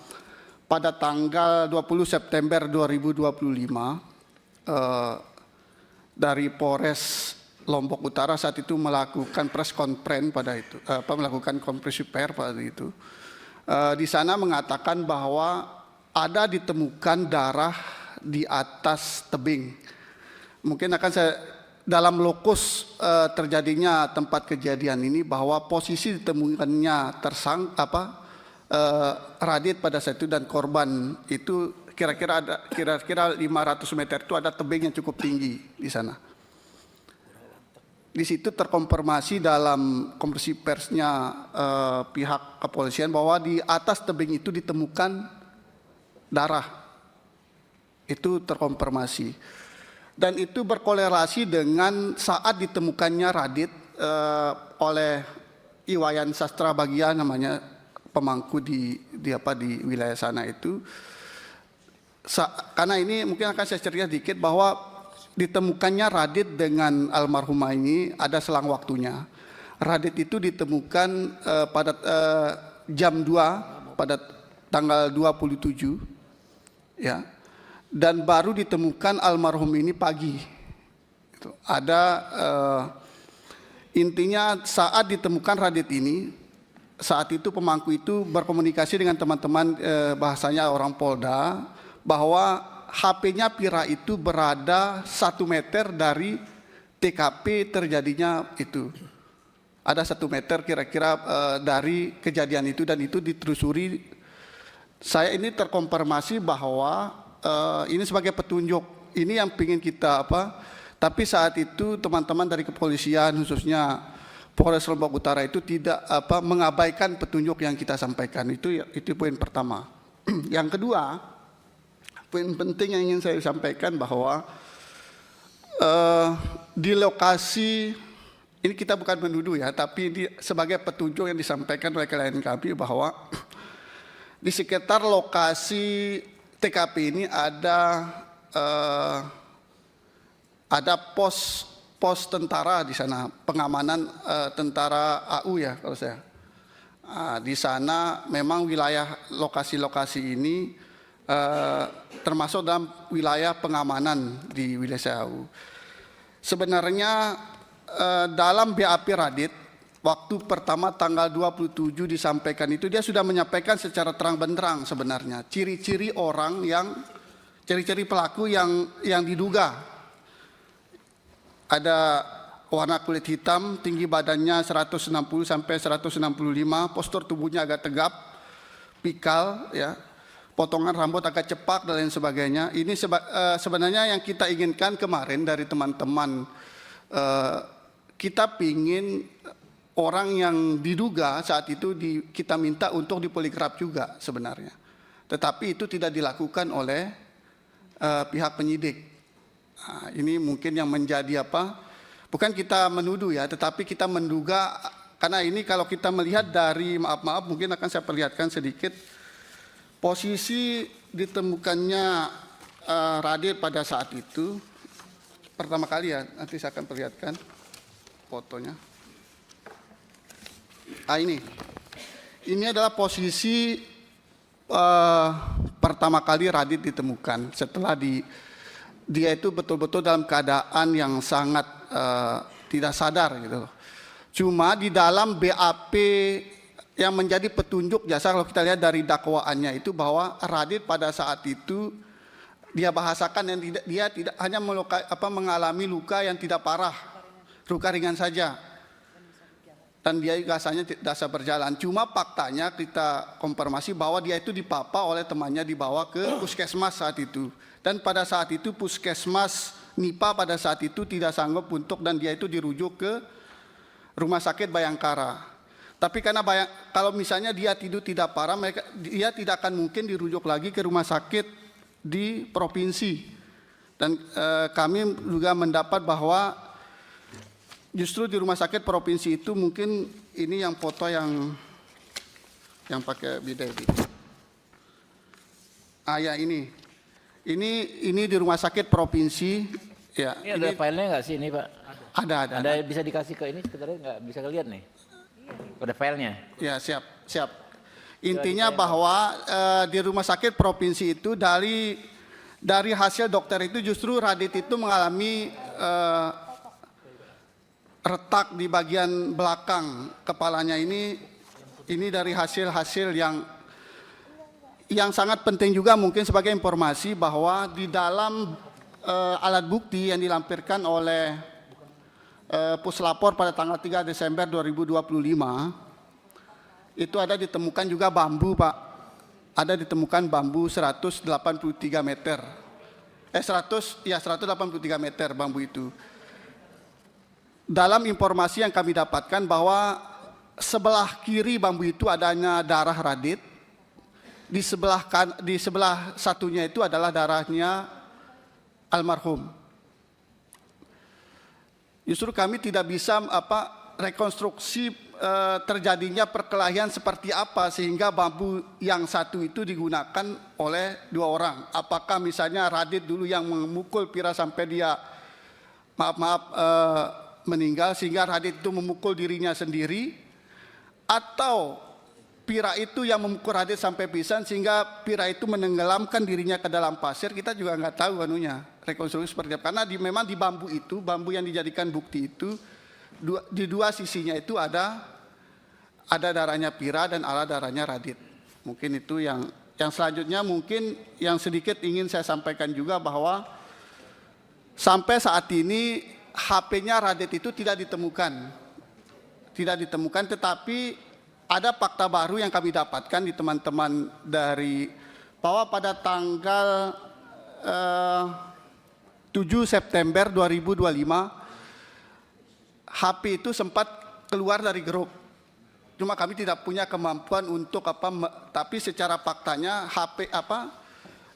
pada tanggal 20 September 2025 dari Polres Lombok Utara saat itu melakukan press conference pada itu, melakukan konferensi pers pada itu. Di sana mengatakan bahwa ada ditemukan darah di atas tebing. Mungkin akan saya dalam lokus terjadinya tempat kejadian ini bahwa posisi ditemukannya Radit pada saat itu dan korban itu kira-kira 500 meter itu ada tebing yang cukup tinggi di sana. di situ terkonfirmasi dalam konferensi persnya pihak kepolisian bahwa di atas tebing itu ditemukan darah. Itu terkonfirmasi. Dan itu berkorelasi dengan saat ditemukannya Radit oleh Iwayan Sastra Bagia namanya, pemangku di wilayah sana itu. Karena ini mungkin akan saya cerita dikit bahwa ditemukannya Radit dengan almarhumah ini ada selang waktunya. Radit itu ditemukan pada jam 2 pada tanggal 27 ya. Dan baru ditemukan almarhum ini pagi. Ada intinya saat ditemukan Radit ini, saat itu pemangku itu berkomunikasi dengan teman-teman bahasanya orang Polda bahwa HP-nya Pira itu berada 1 meter dari TKP terjadinya itu. Ada 1 meter kira-kira dari kejadian itu, dan itu ditelusuri. Saya ini terkonfirmasi bahwa ini sebagai petunjuk. Ini yang ingin kita tapi saat itu teman-teman dari kepolisian khususnya Polres Lombok Utara itu tidak mengabaikan petunjuk yang kita sampaikan. Itu poin pertama. Yang kedua, poin penting yang ingin saya sampaikan bahwa di lokasi ini kita bukan menuduh ya, tapi sebagai petunjuk yang disampaikan oleh klien kami bahwa di sekitar lokasi TKP ini ada pos tentara di sana, pengamanan tentara AU ya kalau saya. Di sana memang wilayah lokasi-lokasi ini termasuk dalam wilayah pengamanan di wilayah AU. Sebenarnya dalam BAP Radit waktu pertama tanggal 27 disampaikan itu dia sudah menyampaikan secara terang benderang sebenarnya ciri-ciri pelaku yang diduga. Ada warna kulit hitam, tinggi badannya 160 sampai 165, postur tubuhnya agak tegap, pikal ya. Potongan rambut agak cepak dan lain sebagainya. Ini sebenarnya yang kita inginkan kemarin dari teman-teman, kita pingin orang yang diduga saat itu kita minta untuk dipoligraf juga sebenarnya. Tetapi itu tidak dilakukan oleh pihak penyidik. Nah, ini mungkin yang menjadi bukan kita menuduh ya, tetapi kita menduga, karena ini kalau kita melihat dari maaf mungkin akan saya perlihatkan sedikit posisi ditemukannya Radit pada saat itu pertama kali ya, nanti saya akan perlihatkan fotonya. Ini adalah posisi pertama kali Radit ditemukan setelah dia itu betul-betul dalam keadaan yang sangat tidak sadar gitu. Cuma di dalam BAP yang menjadi petunjuk jasa kalau kita lihat dari dakwaannya itu bahwa Radit pada saat itu dia bahasakan yang dia tidak hanya mengalami luka yang tidak parah, luka ringan saja. Dan dia rasanya tidak bisa berjalan. Cuma faktanya kita konfirmasi bahwa dia itu dipapa oleh temannya, dibawa ke puskesmas saat itu. Dan pada saat itu puskesmas NIPA pada saat itu tidak sanggup dan dia itu dirujuk ke Rumah Sakit Bayangkara. Tapi karena kalau misalnya dia tidak parah, dia tidak akan mungkin dirujuk lagi ke rumah sakit di provinsi. Dan kami juga mendapat bahwa justru di rumah sakit provinsi itu mungkin ini yang foto yang pakai bidet. Ya ini di rumah sakit provinsi ya. Ini ada filenya nggak sih ini Pak? Ada. Anda bisa dikasih ke ini sebenarnya nggak bisa lihat nih? Ada filenya? Ya siap. Intinya bahwa di rumah sakit provinsi itu dari hasil dokter itu justru Radit itu mengalami retak di bagian belakang kepalanya ini dari hasil-hasil yang sangat penting juga mungkin sebagai informasi bahwa di dalam alat bukti yang dilampirkan oleh Puslapor pada tanggal 3 Desember 2025 itu ada ditemukan juga bambu Pak. Ada ditemukan bambu 183 meter. 183 meter bambu itu. dalam informasi yang kami dapatkan bahwa sebelah kiri bambu itu adanya darah Radit, di sebelah satunya itu adalah darahnya almarhum. Justru kami tidak bisa rekonstruksi terjadinya perkelahian seperti apa sehingga bambu yang satu itu digunakan oleh dua orang. Apakah misalnya Radit dulu yang memukul Pira sampai dia meninggal sehingga Radit itu memukul dirinya sendiri, atau Pira itu yang memukul Radit sampai pingsan sehingga Pira itu menenggelamkan dirinya ke dalam pasir. Kita juga nggak tahu rekonstruksi seperti apa, karena memang di bambu itu, bambu yang dijadikan bukti itu, di dua sisinya itu ada darahnya Pira dan ada darahnya Radit. Mungkin itu yang selanjutnya mungkin yang sedikit ingin saya sampaikan juga bahwa sampai saat ini HP-nya Radit itu tidak ditemukan, tetapi ada fakta baru yang kami dapatkan di teman-teman dari bahwa pada tanggal 7 September 2025 HP itu sempat keluar dari grup. Cuma kami tidak punya kemampuan untuk tapi secara faktanya HP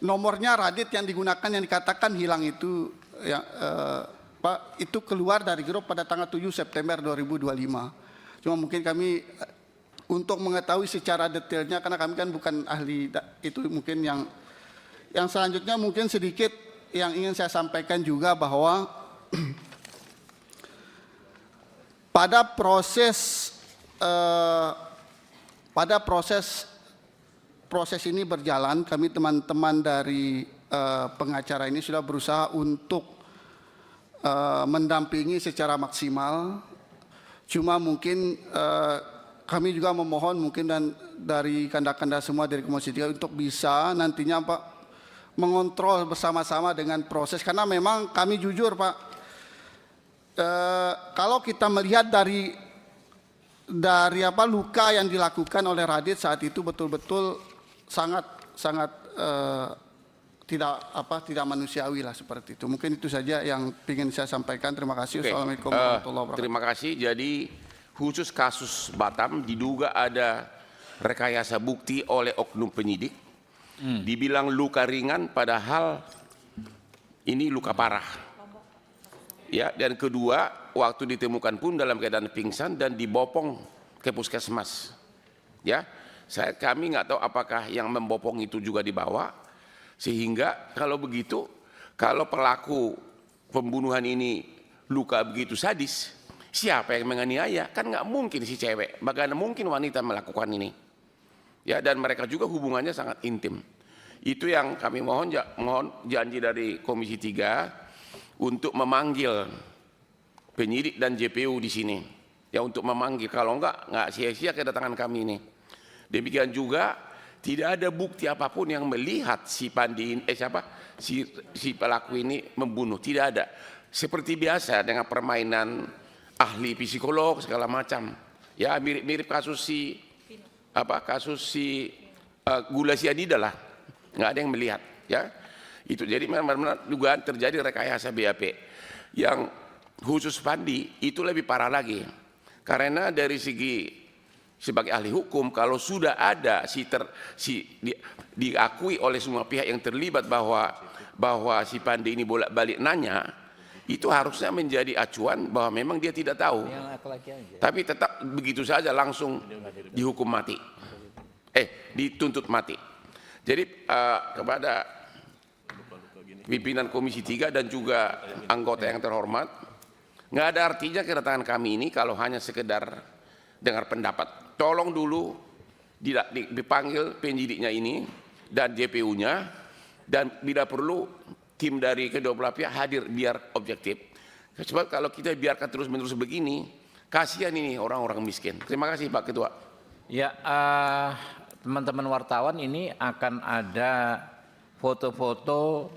nomornya Radit yang digunakan yang dikatakan hilang itu itu keluar dari grup pada tanggal 7 September 2025. Cuma mungkin kami untuk mengetahui secara detailnya, karena kami kan bukan ahli itu, mungkin yang selanjutnya mungkin sedikit yang ingin saya sampaikan juga bahwa pada proses ini berjalan, kami teman-teman dari pengacara ini sudah berusaha untuk mendampingi secara maksimal. Cuma mungkin kami juga memohon mungkin dan dari kanda-kanda semua dari Komisi 3 untuk bisa nantinya mengontrol bersama-sama dengan proses, karena memang kami jujur kalau kita melihat dari luka yang dilakukan oleh Radit saat itu betul-betul sangat tidak manusiawi lah seperti itu. Mungkin itu saja yang ingin saya sampaikan. Terima kasih. Assalamualaikum warahmatullahi wabarakatuh. Terima kasih. Jadi khusus kasus Batam diduga ada rekayasa bukti oleh oknum penyidik. Dibilang luka ringan padahal ini luka parah. Ya, dan kedua, waktu ditemukan pun dalam keadaan pingsan dan dibopong ke puskesmas. Ya, kami nggak tahu apakah yang membopong itu juga dibawa, sehingga kalau begitu, kalau pelaku pembunuhan ini luka begitu sadis, siapa yang menganiaya? Kan nggak mungkin si cewek, bagaimana mungkin wanita melakukan ini? Ya, dan mereka juga hubungannya sangat intim. Itu yang kami mohon janji dari Komisi 3 untuk memanggil penyidik dan JPU di sini, ya, untuk memanggil, kalau enggak sia-sia kedatangan kami ini. Demikian juga tidak ada bukti apapun yang melihat si pelaku ini membunuh, tidak ada. Seperti biasa dengan permainan ahli psikolog segala macam, ya, mirip kasus si gula sianida lah, nggak ada yang melihat, ya. Itu jadi benar-benar dugaan terjadi rekayasa BAP. Yang khusus Pandi itu lebih parah lagi, karena dari segi sebagai ahli hukum, kalau sudah ada diakui oleh semua pihak yang terlibat bahwa si Pandi ini bolak-balik nanya, itu harusnya menjadi acuan bahwa memang dia tidak tahu, tapi tetap begitu saja langsung dihukum mati, dituntut mati. Jadi kepada pimpinan Komisi 3 dan juga anggota yang terhormat, nggak ada artinya kedatangan kami ini kalau hanya sekedar dengar pendapat. Tolong dulu dipanggil penyidiknya ini dan JPU-nya, dan bila perlu tim dari kedua belah pihak hadir biar objektif. Sebab kalau kita biarkan terus-menerus begini, kasihan ini orang-orang miskin. Terima kasih Pak Ketua. Ya, teman-teman wartawan, ini akan ada foto-foto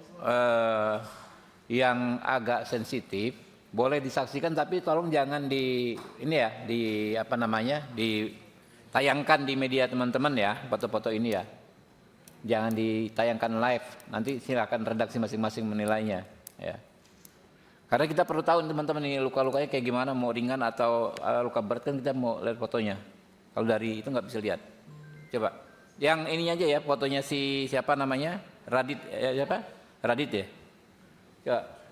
yang agak sensitif, boleh disaksikan, tapi tolong jangan ditayangkan di media teman-teman ya, foto-foto ini ya, jangan ditayangkan live, nanti silakan redaksi masing-masing menilainya ya. Karena kita perlu tahu teman-teman ini luka-lukanya kayak gimana, mau ringan atau luka berat kan kita mau lihat fotonya. Kalau dari itu nggak bisa lihat. Coba, yang ininya aja ya fotonya si siapa namanya Radit siapa? Radit ya. Coba.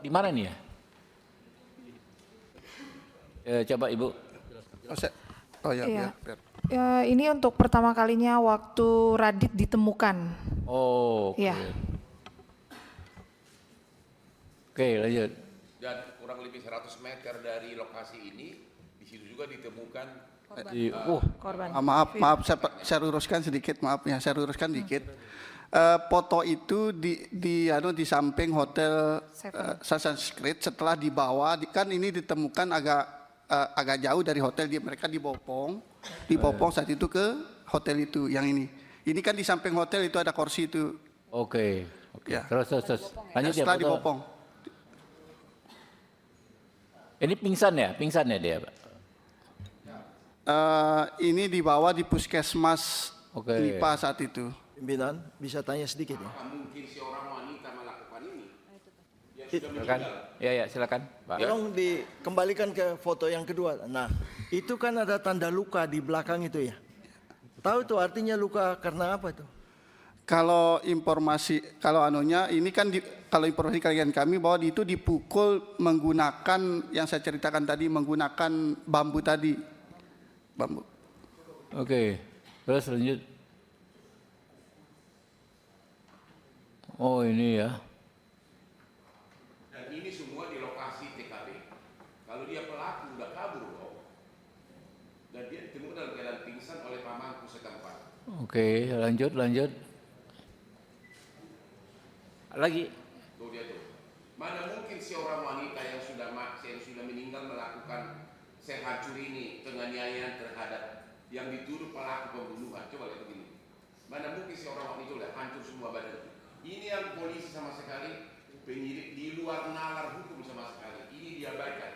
Di mana nih ya? Coba Ibu. Oh ya, Iya. biar. Ya, ini untuk pertama kalinya waktu Radit ditemukan. Oh, oke. Iya. Oke, lanjut. Dan kurang lebih 100 meter dari lokasi ini, di situ juga ditemukan Korban. Maaf, saya luruskan sedikit, maaf ya, saya luruskan dikit. Foto itu di samping hotel Sunshine Creek. Setelah dibawa, kan ini ditemukan agak jauh dari hotel, mereka dibopong saat itu ke hotel itu yang ini. Ini kan di samping hotel itu ada kursi itu. Oke. Ya. Terus. Lanjut ya. Setelah foto. dibopong. Ini pingsan ya dia, Pak. Ini dibawa di puskesmas Oke. Lipa saat itu. Pimpinan, bisa tanya sedikit ya? mungkin seorang wanita melakukan ini. Silakan. Ya, silakan, Pak. Tolong dikembalikan ke foto yang kedua. Nah, itu kan ada tanda luka di belakang itu ya. Tahu itu artinya luka karena apa itu? Kalau informasi, ini kan kalau informasi kalian kami bahwa itu dipukul menggunakan yang saya ceritakan tadi, menggunakan bambu tadi. Bambu. Oke. Terus lanjut. Oh, ini ya. Dan ini semua di lokasi TKP. Kalau dia pelaku udah kabur loh. Dan dia ditemukan dalam keadaan pingsan oleh pamanku setempat. Oke, lanjut. Lagi. Tuh dia tuh. Mana mungkin seorang wanita yang sudah meninggal melakukan sehancur ini penganiayaan terhadap yang dituduh pelaku pembunuhan. Coba lihat begini. Mana mungkin seorang wanita itu udah hancur semua badan. Ini yang polisi sama sekali, penyidik di luar nalar hukum sama sekali. Ini diabaikan.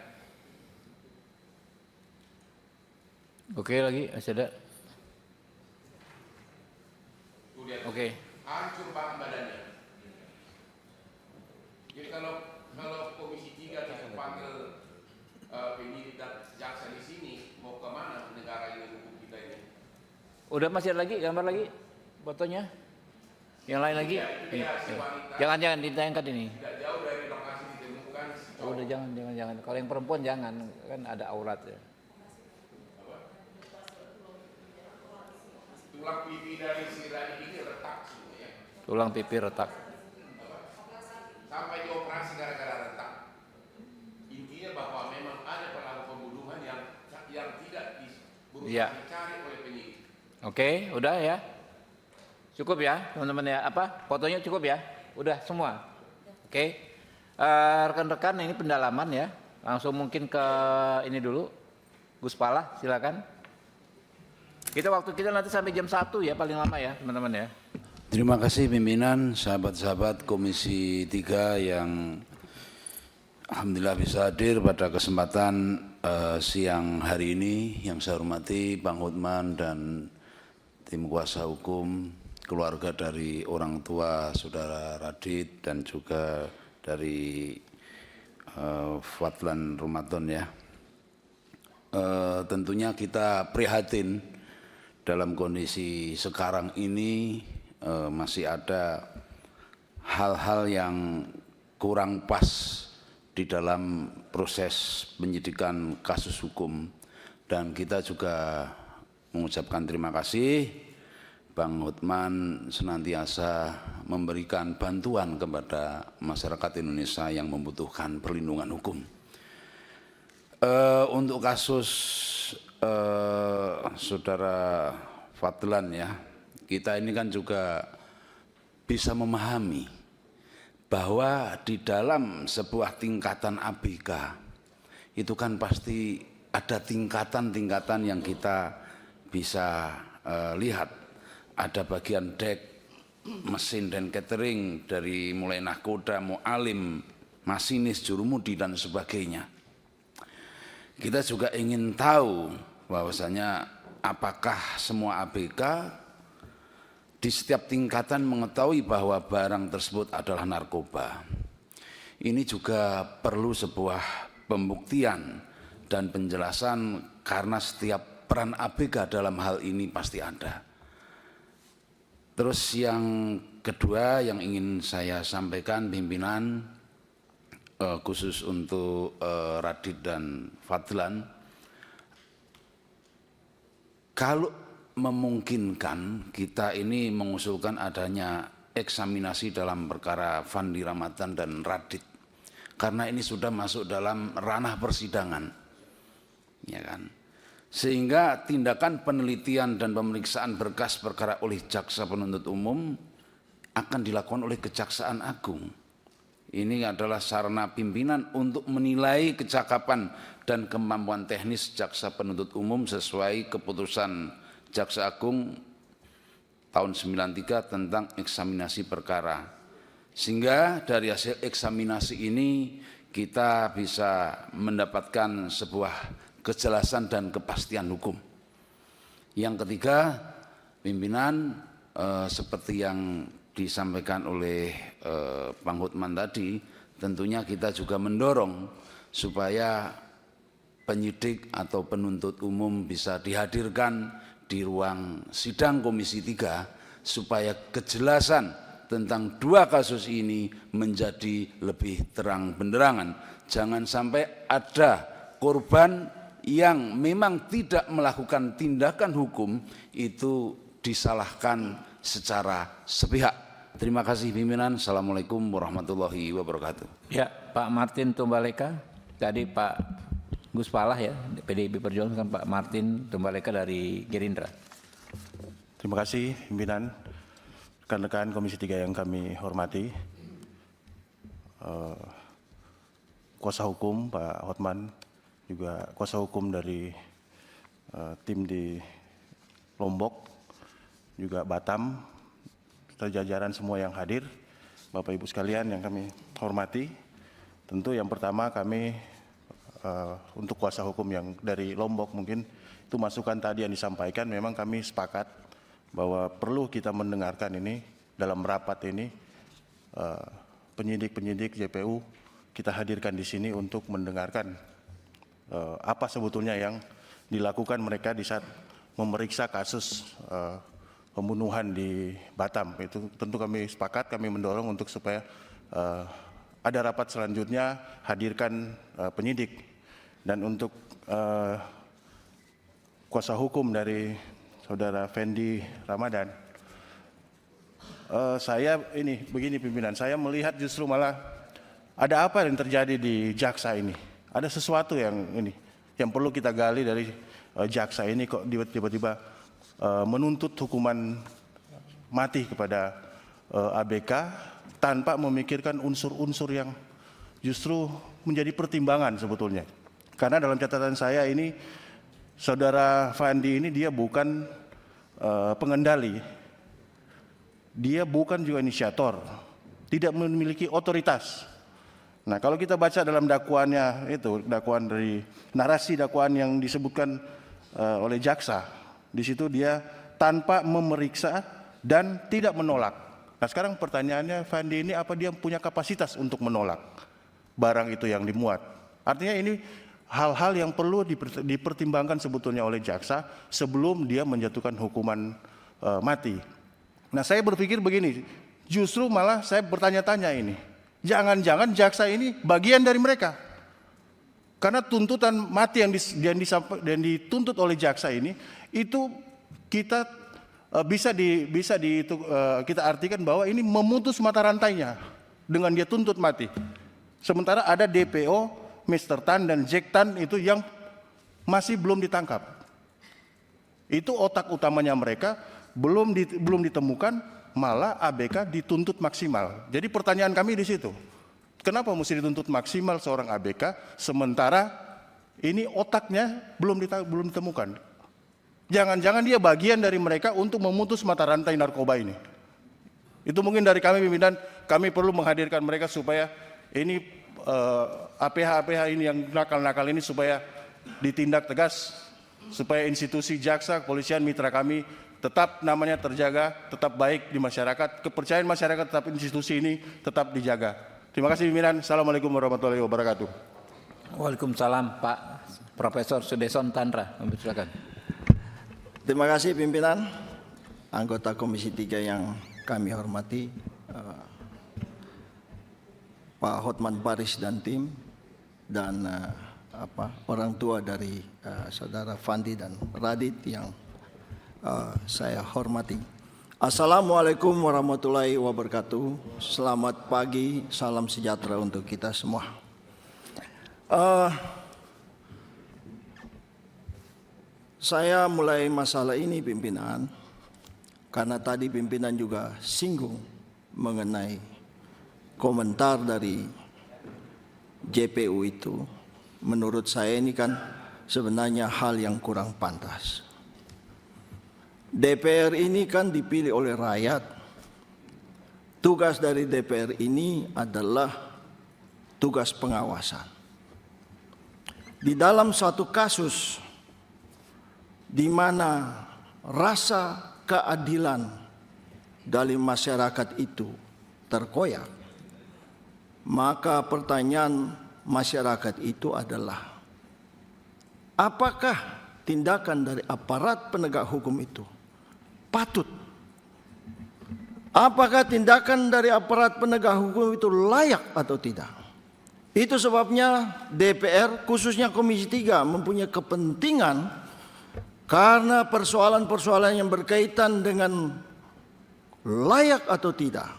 Oke, lagi masih ada. Tuh dia tuh. Oke. Hancur banget badannya. Jadi kalau Komisi 3 kita panggil penyidik dan jaksa di sini, mau kemana negara ini, hukum kita ini? Udah masih ada lagi gambar lagi fotonya? Yang lain lagi? Jangan ditayangkan ini. Tidak jauh dari lokasi ditemukan si cowok. Udah jangan. Kalau yang perempuan jangan, kan ada aurat ya. Tulang pipi dari si Radit ini retak semua ya. Tulang pipi retak. Sampai dioperasi gara-gara retak. Intinya bahwa memang ada pelaku pembunuhan yang tidak berusaha Iya. dicari oleh penyidik. Oke, udah ya. Cukup ya, teman-teman ya. Fotonya cukup ya? Udah semua. Oke. Rekan-rekan ini pendalaman ya. Langsung mungkin ke ini dulu. Gus Pala, silakan. Waktu kita nanti sampai jam 1 ya paling lama ya, teman-teman ya. Terima kasih pimpinan, sahabat-sahabat Komisi 3 yang alhamdulillah bisa hadir pada kesempatan siang hari ini. Yang saya hormati Bang Hotman dan tim kuasa hukum, keluarga dari orang tua saudara Radit dan juga dari Fadlan Ramadan ya. Tentunya kita prihatin dalam kondisi sekarang ini masih ada hal-hal yang kurang pas di dalam proses penyidikan kasus hukum, dan kita juga mengucapkan terima kasih Bang Hotman senantiasa memberikan bantuan kepada masyarakat Indonesia yang membutuhkan perlindungan hukum. Untuk kasus saudara Fadlan ya, kita ini kan juga bisa memahami bahwa di dalam sebuah tingkatan ABK itu kan pasti ada tingkatan-tingkatan yang kita bisa lihat ada bagian dek, mesin dan catering dari mulai nahkoda, mu'alim, masinis, jurumudi dan sebagainya. Kita juga ingin tahu bahwasanya apakah semua ABK di setiap tingkatan mengetahui bahwa barang tersebut adalah narkoba. Ini juga perlu sebuah pembuktian dan penjelasan karena setiap peran ABK dalam hal ini pasti ada. Terus yang kedua yang ingin saya sampaikan pimpinan, khusus untuk Radit dan Fadlan, kalau memungkinkan kita ini mengusulkan adanya eksaminasi dalam perkara Fandi Ramadan dan Radit, karena ini sudah masuk dalam ranah persidangan, ya kan? Sehingga tindakan penelitian dan pemeriksaan berkas perkara oleh jaksa penuntut umum akan dilakukan oleh Kejaksaan Agung. Ini adalah sarana pimpinan untuk menilai kecakapan dan kemampuan teknis jaksa penuntut umum sesuai keputusan Jaksa Agung tahun 93 tentang eksaminasi perkara. Sehingga dari hasil eksaminasi ini kita bisa mendapatkan sebuah kejelasan dan kepastian hukum. Yang ketiga, pimpinan seperti yang disampaikan oleh Bang Hotman tadi, tentunya kita juga mendorong supaya penyidik atau penuntut umum bisa dihadirkan di ruang sidang Komisi 3 supaya kejelasan tentang dua kasus ini menjadi lebih terang benderangan. Jangan sampai ada korban yang memang tidak melakukan tindakan hukum itu disalahkan secara sepihak. Terima kasih pimpinan. Assalamualaikum warahmatullahi wabarakatuh. Ya, Pak Martin Tumbaleka, tadi Pak Gus Palah ya, PDIP Perjuangan, Pak Martin Tumbaleka dari Gerindra. Terima kasih pimpinan, rekan-rekan Komisi 3 yang kami hormati, kuasa hukum Pak Hotman, juga kuasa hukum dari tim di Lombok, juga Batam, serta jajaran semua yang hadir, Bapak Ibu sekalian yang kami hormati. Tentu yang pertama kami untuk kuasa hukum yang dari Lombok, mungkin itu masukan tadi yang disampaikan, memang kami sepakat bahwa perlu kita mendengarkan ini dalam rapat ini, penyidik-penyidik JPU kita hadirkan di sini untuk mendengarkan apa sebetulnya yang dilakukan mereka di saat memeriksa kasus pembunuhan di Batam. Itu tentu kami sepakat, kami mendorong untuk supaya ada rapat selanjutnya hadirkan penyidik. Dan untuk kuasa hukum dari Saudara Fendi Ramadan, saya ini begini pimpinan, saya melihat justru malah ada apa yang terjadi di jaksa ini. Ada sesuatu yang ini yang perlu kita gali dari jaksa ini, kok tiba-tiba menuntut hukuman mati kepada ABK tanpa memikirkan unsur-unsur yang justru menjadi pertimbangan sebetulnya. Karena dalam catatan saya ini, Saudara Fandi ini dia bukan pengendali, dia bukan juga inisiator, tidak memiliki otoritas. Nah, kalau kita baca dalam dakwaannya itu, dakwaan dari narasi dakwaan yang disebutkan oleh jaksa, di situ dia tanpa memeriksa dan tidak menolak. Nah, sekarang pertanyaannya, Fandi ini apa dia punya kapasitas untuk menolak barang itu yang dimuat? Artinya ini hal-hal yang perlu dipertimbangkan sebetulnya oleh jaksa sebelum dia menjatuhkan hukuman mati. Nah, saya berpikir begini, justru malah saya bertanya-tanya ini, jangan-jangan jaksa ini bagian dari mereka. Karena tuntutan mati yang dituntut oleh jaksa ini, itu kita kita artikan bahwa ini memutus mata rantainya dengan dia tuntut mati. Sementara ada DPO, Mr. Tan dan Jack Tan itu yang masih belum ditangkap. Itu otak utamanya mereka belum ditemukan, malah ABK dituntut maksimal. Jadi pertanyaan kami di situ, kenapa mesti dituntut maksimal seorang ABK sementara ini otaknya belum ditemukan? Jangan-jangan dia bagian dari mereka untuk memutus mata rantai narkoba ini. Itu mungkin dari kami pimpinan, kami perlu menghadirkan mereka supaya ini APH-APH ini yang nakal-nakal ini supaya ditindak tegas, supaya institusi jaksa, kepolisian, mitra kami tetap namanya terjaga, tetap baik di masyarakat, kepercayaan masyarakat tetap institusi ini tetap dijaga. Terima kasih pimpinan. Assalamualaikum warahmatullahi wabarakatuh. Waalaikumsalam Pak Profesor Sudeson Tandra. Silakan. Terima kasih pimpinan, anggota Komisi 3 yang kami hormati, Pak Hotman Paris dan tim, dan orang tua dari saudara Fandi dan Radit yang saya hormati. Assalamualaikum warahmatullahi wabarakatuh. Selamat pagi, salam sejahtera untuk kita semua. Saya mulai masalah ini pimpinan, karena tadi pimpinan juga singgung mengenai komentar dari JPU itu. Menurut saya ini kan sebenarnya hal yang kurang pantas. DPR ini kan dipilih oleh rakyat. Tugas dari DPR ini adalah tugas pengawasan. Di dalam suatu kasus di mana rasa keadilan dari masyarakat itu terkoyak, maka pertanyaan masyarakat itu adalah, apakah tindakan dari aparat penegak hukum itu patut? Apakah tindakan dari aparat penegak hukum itu layak atau tidak? Itu sebabnya DPR, khususnya Komisi 3, mempunyai kepentingan karena persoalan-persoalan yang berkaitan dengan layak atau tidak,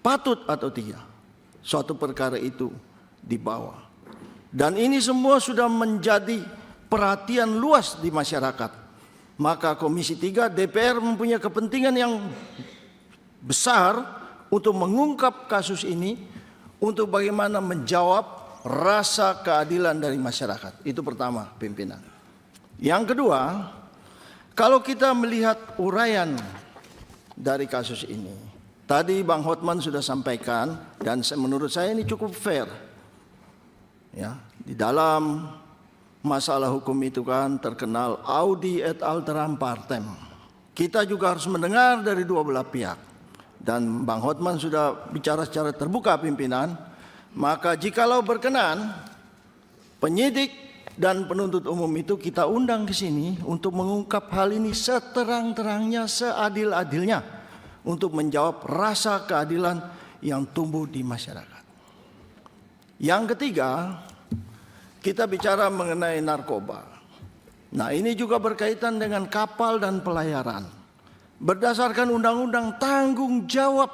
patut atau tidak, suatu perkara itu dibawa. Dan ini semua sudah menjadi perhatian luas di masyarakat. Maka Komisi 3 DPR mempunyai kepentingan yang besar untuk mengungkap kasus ini, untuk bagaimana menjawab rasa keadilan dari masyarakat. Itu pertama, pimpinan. Yang kedua, kalau kita melihat uraian dari kasus ini, tadi Bang Hotman sudah sampaikan, dan menurut saya ini cukup fair. Ya, di dalam masalah hukum itu kan terkenal audi et alteram partem. Kita juga harus mendengar dari dua belah pihak. Dan Bang Hotman sudah bicara secara terbuka pimpinan, maka jikalau berkenan, penyidik dan penuntut umum itu kita undang ke sini untuk mengungkap hal ini seterang-terangnya, seadil-adilnya, untuk menjawab rasa keadilan yang tumbuh di masyarakat. Yang ketiga, kita bicara mengenai narkoba. Nah, ini juga berkaitan dengan kapal dan pelayaran. Berdasarkan undang-undang tanggung jawab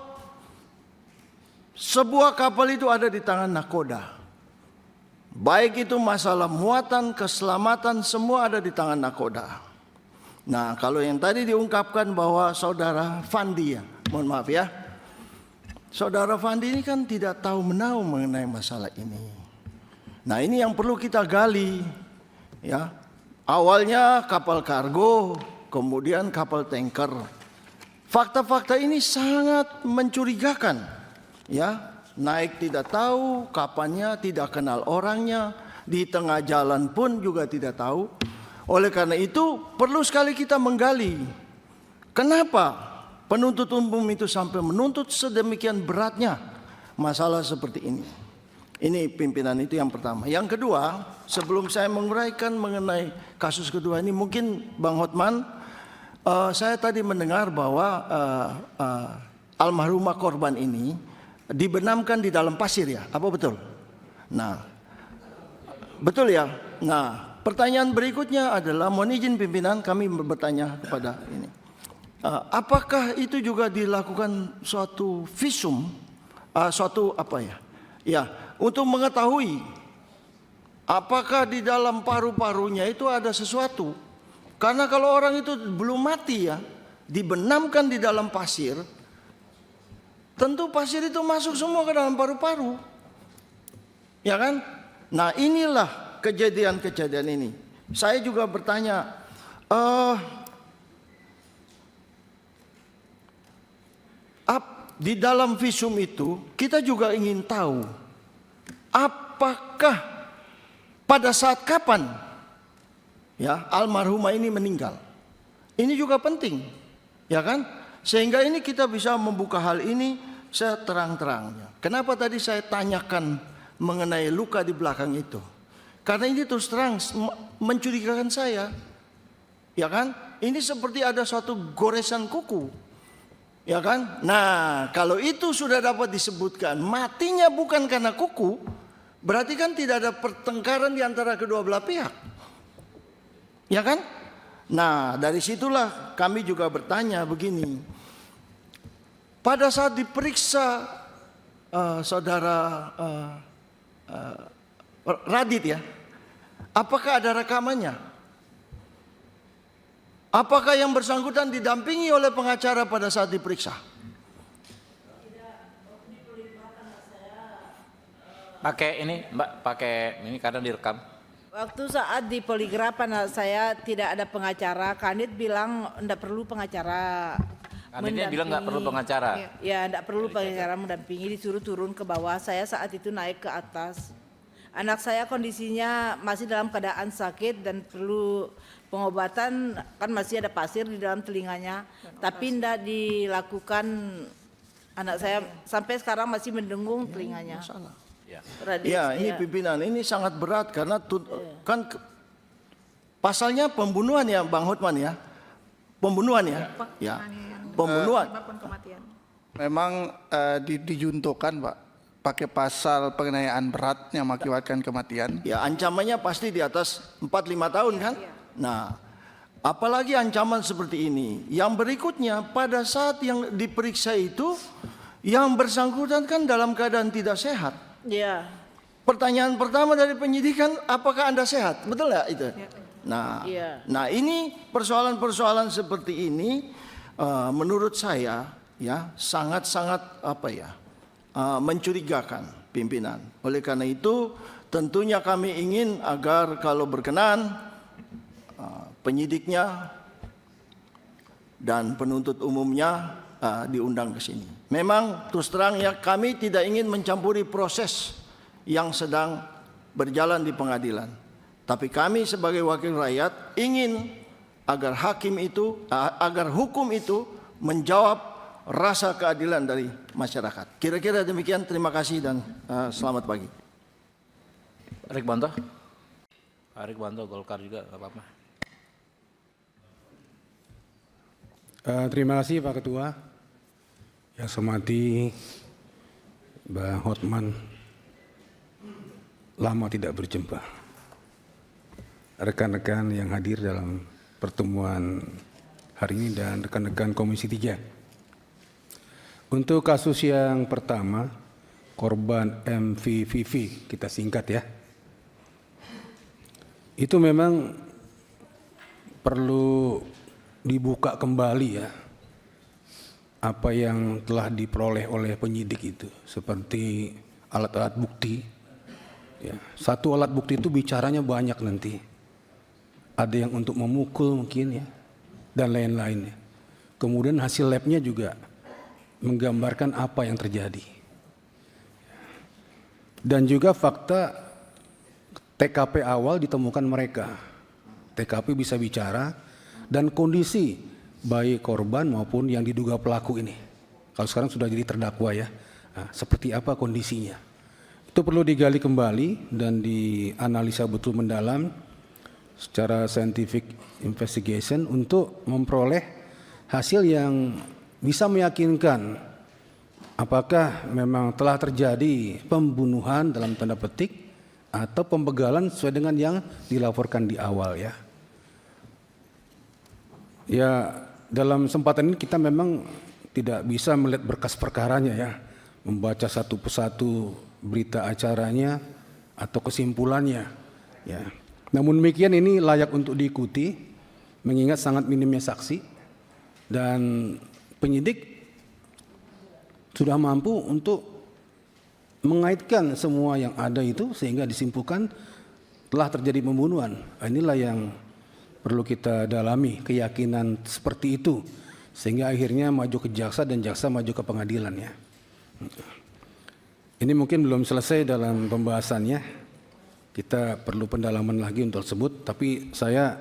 sebuah kapal itu ada di tangan nakoda. Baik itu masalah muatan, keselamatan, semua ada di tangan nakoda. Nah, kalau yang tadi diungkapkan bahwa saudara Fandi, ya, mohon maaf ya, saudara Fandi ini kan tidak tahu menahu mengenai masalah ini. Nah, ini yang perlu kita gali, ya. Awalnya kapal kargo, kemudian kapal tanker. Fakta-fakta ini sangat mencurigakan, ya. Naik tidak tahu kapannya, tidak kenal orangnya, di tengah jalan pun juga tidak tahu. Oleh karena itu perlu sekali kita menggali, kenapa penuntut umum itu sampai menuntut sedemikian beratnya masalah seperti ini. Ini pimpinan itu yang pertama. Yang kedua, sebelum saya menguraikan mengenai kasus kedua ini, mungkin Bang Hotman, saya tadi mendengar bahwa almarhumah korban ini dibenamkan di dalam pasir, ya, apa betul? Nah, betul ya. Nah, pertanyaan berikutnya adalah, mohon izin pimpinan kami bertanya kepada ini, apakah itu juga dilakukan suatu visum, suatu apa ya? Ya, untuk mengetahui apakah di dalam paru-parunya itu ada sesuatu. Karena kalau orang itu belum mati, ya, dibenamkan di dalam pasir, tentu pasir itu masuk semua ke dalam paru-paru, ya kan? Nah, inilah kejadian-kejadian ini. Saya juga bertanya, Di dalam visum itu kita juga ingin tahu apakah pada saat kapan ya almarhumah ini meninggal. Ini juga penting, ya kan? Sehingga ini kita bisa membuka hal ini seterang-terangnya. Kenapa tadi saya tanyakan mengenai luka di belakang itu? Karena ini terus terang mencurigakan saya, ya kan? Ini seperti ada suatu goresan kuku. Ya kan? Nah, kalau itu sudah dapat disebutkan matinya bukan karena kuku, berarti kan tidak ada pertengkaran di antara kedua belah pihak. Ya kan? Nah, dari situlah kami juga bertanya begini. Pada saat diperiksa saudara Radit ya, apakah ada rekamannya? Apakah yang bersangkutan didampingi oleh pengacara pada saat diperiksa? Pakai ini, Mbak, pakai ini karena direkam. Waktu saat di poligraf anak saya tidak ada pengacara, Kanit bilang enggak perlu pengacara. Kanitnya bilang nggak perlu pengacara. Ya, enggak perlu pengacara mendampingi, disuruh turun ke bawah. Saya saat itu naik ke atas. Anak saya kondisinya masih dalam keadaan sakit dan perlu pengobatan, kan masih ada pasir di dalam telinganya, tapi tidak dilakukan. Anak saya sampai sekarang masih mendengung telinganya. Ya, ini pimpinan, ini sangat berat karena kan pasalnya pembunuhan ya, Bang Hotman ya, pembunuhan ya, ya, pembunuhan. Memang dijuntukan, Pak, pakai pasal penganiayaan berat yang mengakibatkan kematian. Ya, ancamannya pasti di atas 4-5 tahun kan? Nah, apalagi ancaman seperti ini. Yang berikutnya, pada saat yang diperiksa itu, yang bersangkutan kan dalam keadaan tidak sehat. Iya. Pertanyaan pertama dari penyidikan, apakah Anda sehat? Betul nggak itu? Nah, nah ini persoalan-persoalan seperti ini, menurut saya ya sangat-sangat mencurigakan pimpinan. Oleh karena itu, tentunya kami ingin agar kalau berkenan penyidiknya dan penuntut umumnya diundang ke sini. Memang terus terang ya, kami tidak ingin mencampuri proses yang sedang berjalan di pengadilan. Tapi kami sebagai wakil rakyat ingin agar hakim itu, agar hukum itu menjawab rasa keadilan dari masyarakat. Kira-kira demikian. Terima kasih dan selamat pagi. Rikwanto, Pak Rikwanto, Golkar juga nggak apa-apa. Terima kasih Pak Ketua. Yang saya hormati Bang Hotman, lama tidak berjumpa. Rekan-rekan yang hadir dalam pertemuan hari ini dan rekan-rekan Komisi 3. Untuk kasus yang pertama, korban MVVV, kita singkat ya. Itu memang perlu dibuka kembali ya, apa yang telah diperoleh oleh penyidik itu, seperti alat-alat bukti. Ya, satu alat bukti itu bicaranya banyak nanti. Ada yang untuk memukul mungkin ya, dan lain-lain. Kemudian hasil labnya juga menggambarkan apa yang terjadi. Dan juga fakta TKP awal ditemukan mereka. TKP bisa bicara dan kondisi baik korban maupun yang diduga pelaku ini. Kalau sekarang sudah jadi terdakwa ya, nah, seperti apa kondisinya. Itu perlu digali kembali dan dianalisa betul mendalam secara scientific investigation untuk memperoleh hasil yang bisa meyakinkan apakah memang telah terjadi pembunuhan dalam tanda petik atau pembegalan sesuai dengan yang dilaporkan di awal ya. Ya, dalam kesempatan ini kita memang tidak bisa melihat berkas perkaranya ya, membaca satu persatu berita acaranya atau kesimpulannya ya. Namun demikian ini layak untuk diikuti mengingat sangat minimnya saksi dan penyidik sudah mampu untuk mengaitkan semua yang ada itu sehingga disimpulkan telah terjadi pembunuhan. Inilah yang perlu kita dalami keyakinan seperti itu sehingga akhirnya maju ke jaksa dan jaksa maju ke pengadilan ya. Ini mungkin belum selesai dalam pembahasannya. Kita perlu pendalaman lagi untuk tersebut, tapi saya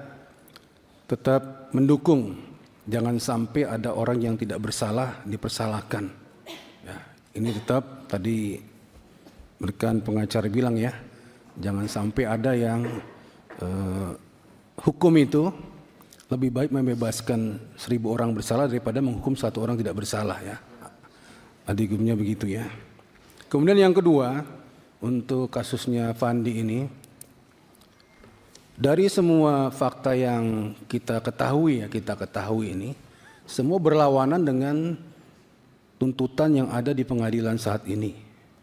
tetap mendukung jangan sampai ada orang yang tidak bersalah dipersalahkan. Ya, ini tetap tadi rekan pengacara bilang ya, jangan sampai ada yang hukum itu lebih baik membebaskan 1000 orang bersalah daripada menghukum 1 orang tidak bersalah ya. Adiknya begitu ya. Kemudian yang kedua, untuk kasusnya Fandi ini, dari semua fakta yang kita ketahui ini, semua berlawanan dengan tuntutan yang ada di pengadilan saat ini.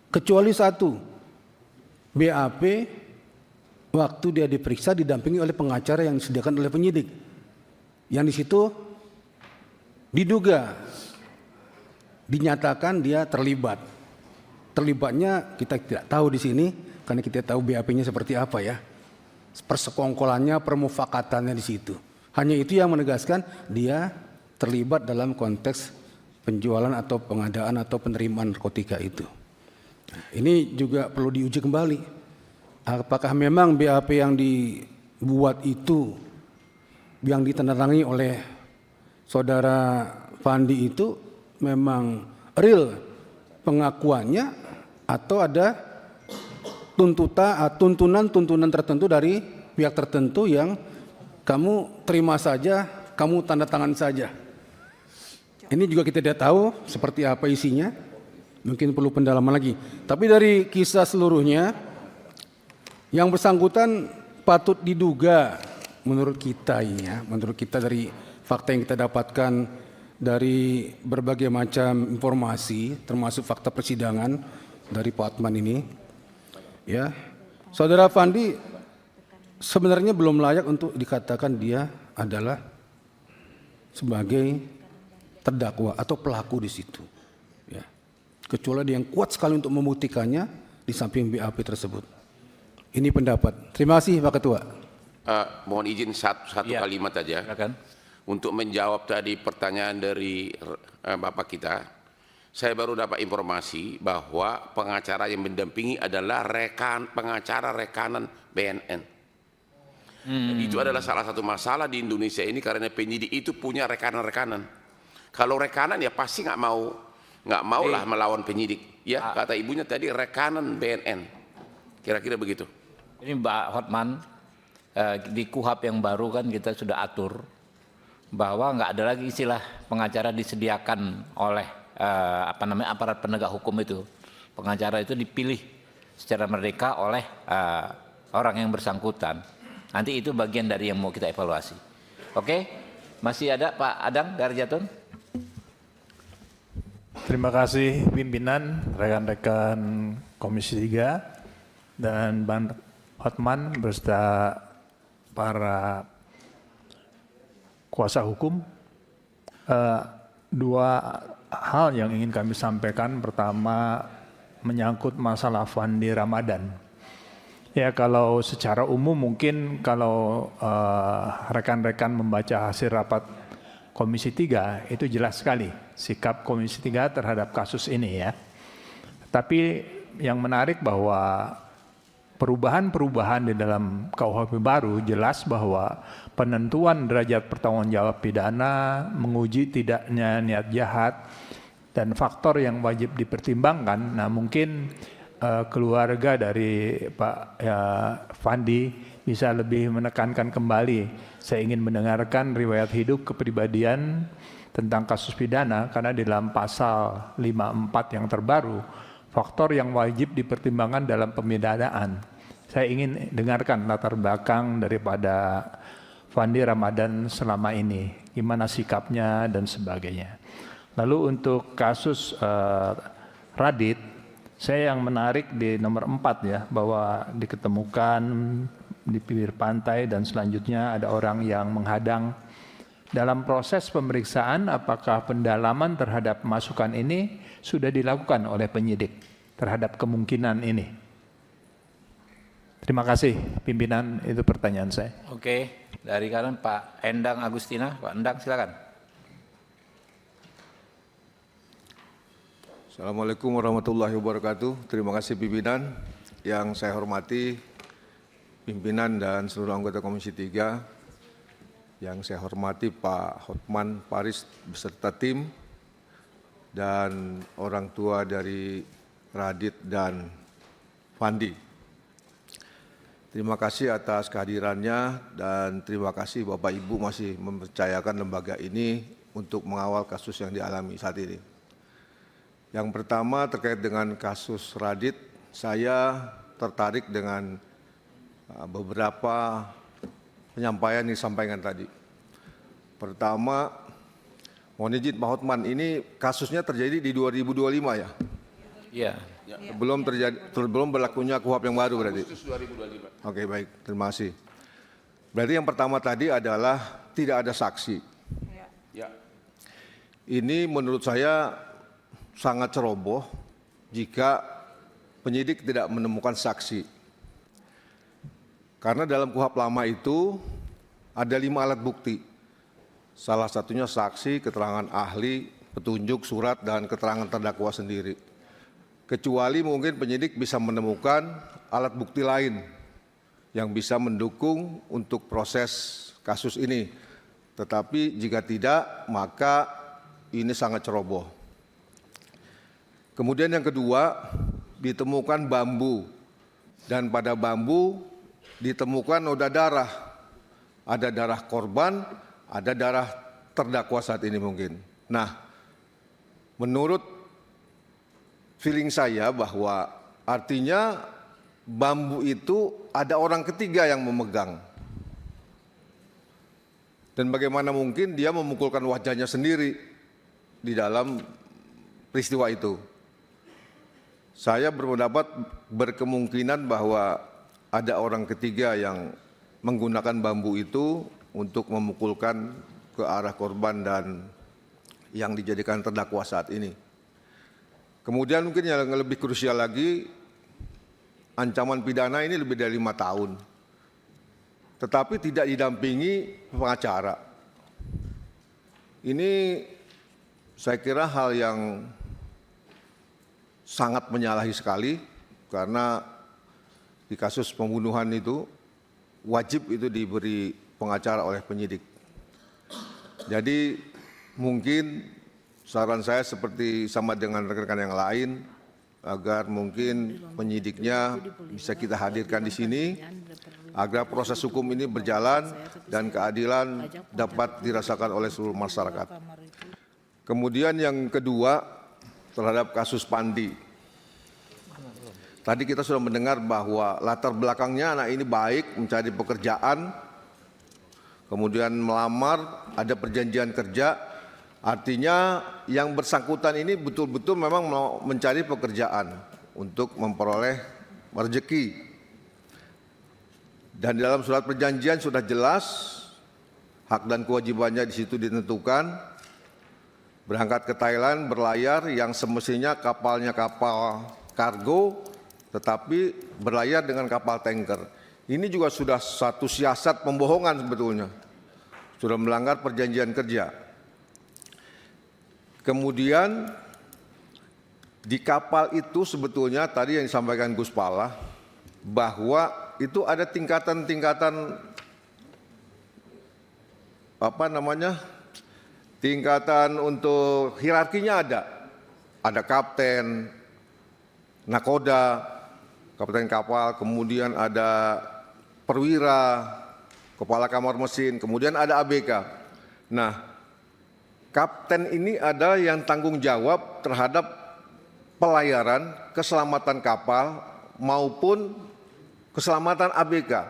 Kecuali satu, BAP waktu dia diperiksa didampingi oleh pengacara yang disediakan oleh penyidik. Yang di situ dinyatakan dia terlibat. Terlibatnya kita tidak tahu di sini karena kita tahu BAP-nya seperti apa ya. Persekongkolannya, permufakatannya di situ. Hanya itu yang menegaskan dia terlibat dalam konteks penjualan atau pengadaan atau penerimaan narkotika itu. Ini juga perlu diuji kembali. Apakah memang BAP yang dibuat itu, yang ditandatangani oleh saudara Fandi itu memang real pengakuannya atau ada tuntunan tertentu dari pihak tertentu yang kamu terima saja, kamu tanda tangan saja. Ini juga kita tidak tahu seperti apa isinya, mungkin perlu pendalaman lagi. Tapi dari kisah seluruhnya, yang bersangkutan patut diduga menurut kita ini ya, menurut kita dari fakta yang kita dapatkan dari berbagai macam informasi, termasuk fakta persidangan dari Pak Hotman ini, ya, saudara Fandi sebenarnya belum layak untuk dikatakan dia adalah sebagai terdakwa atau pelaku di situ. Ya. Kecuali dia yang kuat sekali untuk membuktikannya di samping BAP tersebut. Ini pendapat. Terima kasih Pak Ketua. Mohon izin satu kalimat saja. Silakan. Untuk menjawab tadi pertanyaan dari Bapak kita, saya baru dapat informasi bahwa pengacara yang mendampingi adalah pengacara rekanan BNN. Dan itu adalah salah satu masalah di Indonesia ini karena penyidik itu punya rekanan-rekanan. Kalau rekanan ya pasti nggak mau lah melawan penyidik. Ya kata ibunya tadi rekanan BNN. Kira-kira begitu. Ini Mbak Hotman, di KUHAP yang baru kan kita sudah atur bahwa nggak ada lagi istilah pengacara disediakan oleh aparat penegak hukum itu. Pengacara itu dipilih secara merdeka oleh orang yang bersangkutan. Nanti itu bagian dari yang mau kita evaluasi. Oke, masih ada Pak Adang dari Jatun. Terima kasih pimpinan, rekan-rekan Komisi 3 dan Bang Hotman beserta para kuasa hukum. Dua hal yang ingin kami sampaikan. Pertama, menyangkut masalah Fandi Ramadan. Ya, kalau secara umum mungkin kalau rekan-rekan membaca hasil rapat Komisi 3 itu jelas sekali sikap Komisi 3 terhadap kasus ini ya. Tapi yang menarik bahwa perubahan-perubahan di dalam KUHP baru jelas bahwa penentuan derajat pertanggungjawab pidana, menguji tidaknya niat jahat, dan faktor yang wajib dipertimbangkan. Nah mungkin keluarga dari Pak Fandi bisa lebih menekankan kembali. Saya ingin mendengarkan riwayat hidup kepribadian tentang kasus pidana karena di dalam pasal 54 yang terbaru, faktor yang wajib dipertimbangkan dalam pemidanaan. Saya ingin dengarkan latar belakang daripada Fandi Ramadan selama ini, gimana sikapnya dan sebagainya. Lalu untuk kasus Radit, saya yang menarik di nomor 4 ya, bahwa diketemukan di pinggir pantai dan selanjutnya ada orang yang menghadang. Dalam proses pemeriksaan, apakah pendalaman terhadap masukan ini sudah dilakukan oleh penyidik terhadap kemungkinan ini? Terima kasih pimpinan, itu pertanyaan saya. Oke, Dari kanan Pak Endang Agustina. Pak Endang silakan. Assalamualaikum warahmatullahi wabarakatuh. Terima kasih pimpinan. Yang saya hormati pimpinan dan seluruh anggota Komisi 3. Yang saya hormati Pak Hotman Paris beserta tim dan orang tua dari Radit dan Fandi. Terima kasih atas kehadirannya dan terima kasih Bapak Ibu masih mempercayakan lembaga ini untuk mengawal kasus yang dialami saat ini. Yang pertama terkait dengan kasus Radit, saya tertarik dengan beberapa penyampaian yang disampaikan tadi. Pertama, mohon izin Pak Hotman, ini kasusnya terjadi di 2025 ya? Iya. Belum berlakunya KUHP yang baru berarti? Agustus 2025. Oke, baik, terima kasih. Berarti yang pertama tadi adalah tidak ada saksi. Ya. Ini menurut saya sangat ceroboh jika penyidik tidak menemukan saksi. Karena dalam KUHP lama itu ada 5 alat bukti. Salah satunya saksi, keterangan ahli, petunjuk, surat, dan keterangan terdakwa sendiri. Kecuali mungkin penyidik bisa menemukan alat bukti lain yang bisa mendukung untuk proses kasus ini. Tetapi jika tidak, maka ini sangat ceroboh. Kemudian yang kedua, ditemukan bambu. Dan pada bambu ditemukan noda darah. Ada darah korban, ada darah terdakwa saat ini mungkin. Nah, menurut feeling saya bahwa artinya bambu itu ada orang ketiga yang memegang. Dan bagaimana mungkin dia memukulkan wajahnya sendiri di dalam peristiwa itu. Saya berpendapat berkemungkinan bahwa ada orang ketiga yang menggunakan bambu itu untuk memukulkan ke arah korban dan yang dijadikan terdakwa saat ini. Kemudian mungkin yang lebih krusial lagi, ancaman pidana ini lebih dari 5 tahun. Tetapi tidak didampingi pengacara. Ini saya kira hal yang sangat menyalahi sekali karena di kasus pembunuhan itu wajib itu diberi pengacara oleh penyidik. Jadi mungkin saran saya seperti sama dengan rekan-rekan yang lain agar mungkin penyidiknya bisa kita hadirkan di sini agar proses hukum ini berjalan dan keadilan dapat dirasakan oleh seluruh masyarakat. Kemudian yang kedua terhadap kasus Pandi. Tadi kita sudah mendengar bahwa latar belakangnya anak ini baik, mencari pekerjaan, kemudian melamar, ada perjanjian kerja, artinya yang bersangkutan ini betul-betul memang mau mencari pekerjaan untuk memperoleh rezeki. Dan di dalam surat perjanjian sudah jelas hak dan kewajibannya di situ ditentukan. Berangkat ke Thailand berlayar yang semestinya kapalnya kapal kargo tetapi berlayar dengan kapal tanker. Ini juga sudah satu siasat pembohongan sebetulnya. Sudah melanggar perjanjian kerja. Kemudian di kapal itu sebetulnya tadi yang disampaikan Gus Pala bahwa itu ada tingkatan-tingkatan tingkatan untuk hierarkinya ada kapten, nakoda, kapten kapal, kemudian ada perwira, kepala kamar mesin, kemudian ada ABK. Nah, kapten ini ada yang tanggung jawab terhadap pelayaran, keselamatan kapal maupun keselamatan ABK.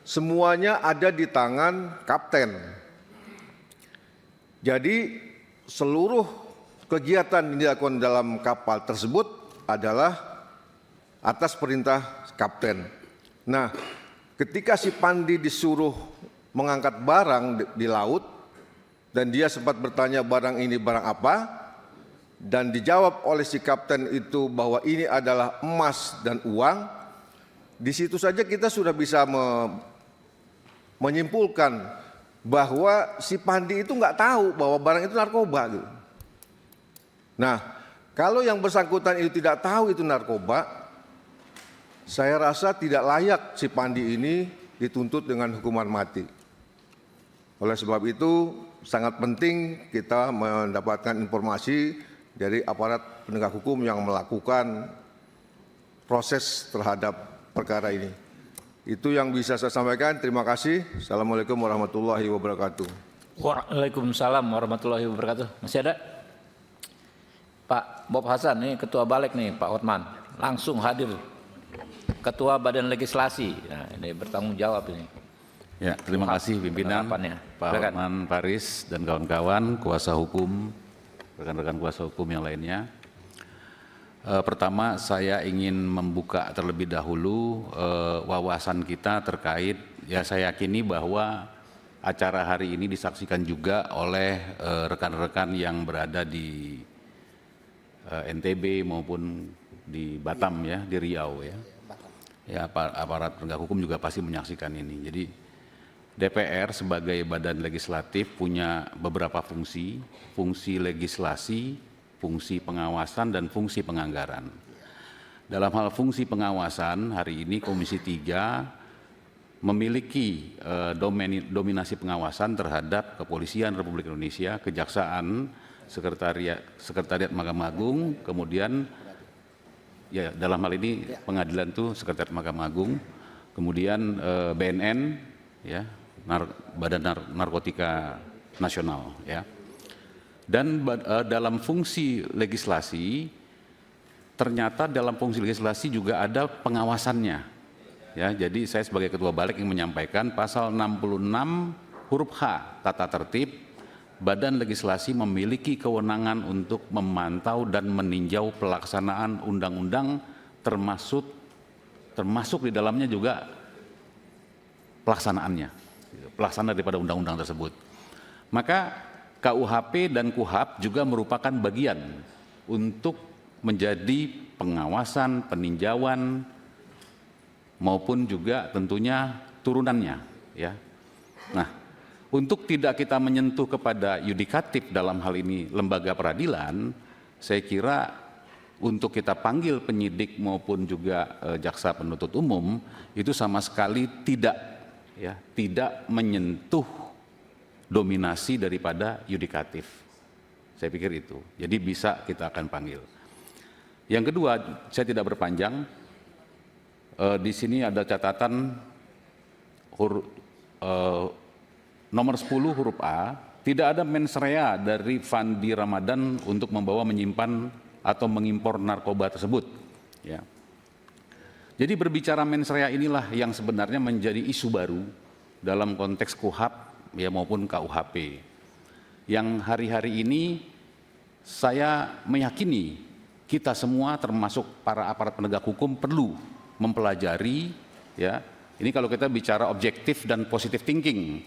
Semuanya ada di tangan kapten. Jadi seluruh kegiatan yang dilakukan dalam kapal tersebut adalah atas perintah kapten. Nah, ketika si Pandi disuruh mengangkat barang di laut dan dia sempat bertanya barang ini barang apa dan dijawab oleh si kapten itu bahwa ini adalah emas dan uang, di situ saja kita sudah bisa menyimpulkan bahwa si Pandi itu nggak tahu bahwa barang itu narkoba gitu. Nah, kalau yang bersangkutan itu tidak tahu itu narkoba, saya rasa tidak layak si Pandi ini dituntut dengan hukuman mati. Oleh sebab itu sangat penting kita mendapatkan informasi dari aparat penegak hukum yang melakukan proses terhadap perkara ini. Itu yang bisa saya sampaikan. Terima kasih. Assalamualaikum warahmatullahi wabarakatuh. Waalaikumsalam warahmatullahi wabarakatuh. Masih ada? Pak Bob Hasan, nih Ketua Balik nih Pak Hotman. Langsung hadir. Ketua Badan Legislasi. Nah, ini bertanggung jawab ini. Ya, terima kasih pimpinan Pak Hotman Paris dan kawan-kawan, kuasa hukum, rekan-rekan kuasa hukum yang lainnya. Pertama saya ingin membuka terlebih dahulu wawasan kita terkait, ya saya yakini bahwa acara hari ini disaksikan juga oleh rekan-rekan yang berada di NTB maupun di Batam ya, di Riau ya. Ya aparat penegak hukum juga pasti menyaksikan ini. Jadi DPR sebagai badan legislatif punya beberapa fungsi, fungsi legislasi, fungsi pengawasan dan fungsi penganggaran. Dalam hal fungsi pengawasan, hari ini Komisi 3 memiliki dominasi pengawasan terhadap Kepolisian Republik Indonesia, Kejaksaan, Sekretariat Mahkamah Agung, kemudian ya dalam hal ini pengadilan itu Sekretariat Mahkamah Agung, kemudian BNN, ya, Badan Narkotika Nasional, ya. Dan dalam fungsi legislasi, ternyata dalam fungsi legislasi juga ada pengawasannya. Ya, jadi saya sebagai Ketua Balik ingin menyampaikan pasal 66 huruf H tata tertib, Badan Legislasi memiliki kewenangan untuk memantau dan meninjau pelaksanaan undang-undang, termasuk di dalamnya juga pelaksanaan daripada undang-undang tersebut. Maka KUHP dan KUHAP juga merupakan bagian untuk menjadi pengawasan, peninjauan maupun juga tentunya turunannya, ya. Nah, untuk tidak kita menyentuh kepada yudikatif dalam hal ini lembaga peradilan, saya kira untuk kita panggil penyidik maupun juga jaksa penuntut umum itu sama sekali tidak menyentuh dominasi daripada yudikatif. Saya pikir itu. Jadi bisa kita akan panggil. Yang kedua, saya tidak berpanjang. Di sini ada catatan nomor 10 huruf A, tidak ada mens rea dari Fandi Ramadan untuk membawa, menyimpan atau mengimpor narkoba tersebut. Ya. Jadi berbicara mens rea inilah yang sebenarnya menjadi isu baru dalam konteks KUHAP ya maupun KUHP. Yang hari-hari ini saya meyakini kita semua termasuk para aparat penegak hukum perlu mempelajari, ya. Ini kalau kita bicara objektif dan positive thinking.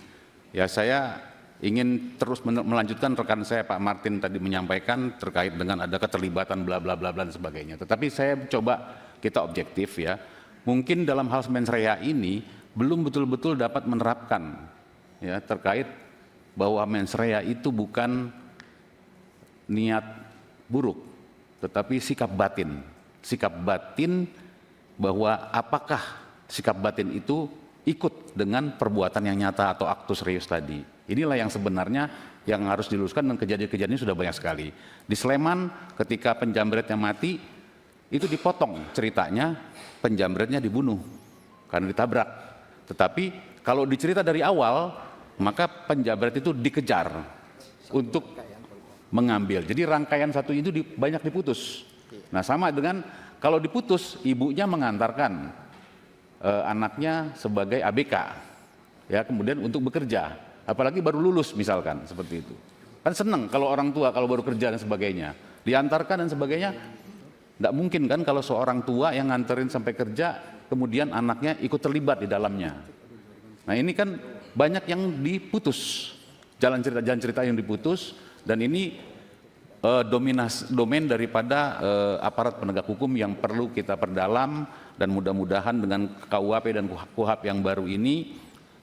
Ya, saya ingin terus melanjutkan rekan saya Pak Martin tadi menyampaikan terkait dengan ada keterlibatan bla bla bla dan sebagainya. Tetapi saya coba kita objektif, ya. Mungkin dalam hal mens rea ini belum betul-betul dapat menerapkan, ya, terkait bahwa mens rea itu bukan niat buruk, tetapi sikap batin. Sikap batin bahwa apakah sikap batin itu ikut dengan perbuatan yang nyata atau aktus serius tadi. Inilah yang sebenarnya yang harus diluruskan, dan kejadian-kejadian ini sudah banyak sekali. Di Sleman ketika penjamretnya mati, itu dipotong ceritanya, penjamretnya dibunuh karena ditabrak. Tetapi kalau dicerita dari awal, maka penjamret itu dikejar untuk mengambil. Jadi rangkaian satu itu banyak diputus. Nah, sama dengan kalau diputus, ibunya mengantarkan anaknya sebagai ABK, ya, kemudian untuk bekerja, apalagi baru lulus misalkan, seperti itu. Kan senang kalau orang tua kalau baru kerja dan sebagainya, diantarkan dan sebagainya. Tidak mungkin kan kalau seorang tua yang nganterin sampai kerja, kemudian anaknya ikut terlibat di dalamnya. Nah, ini kan banyak yang diputus, jalan cerita yang diputus, dan ini domain daripada aparat penegak hukum yang perlu kita perdalam, dan mudah-mudahan dengan KUHP dan KUHAP yang baru ini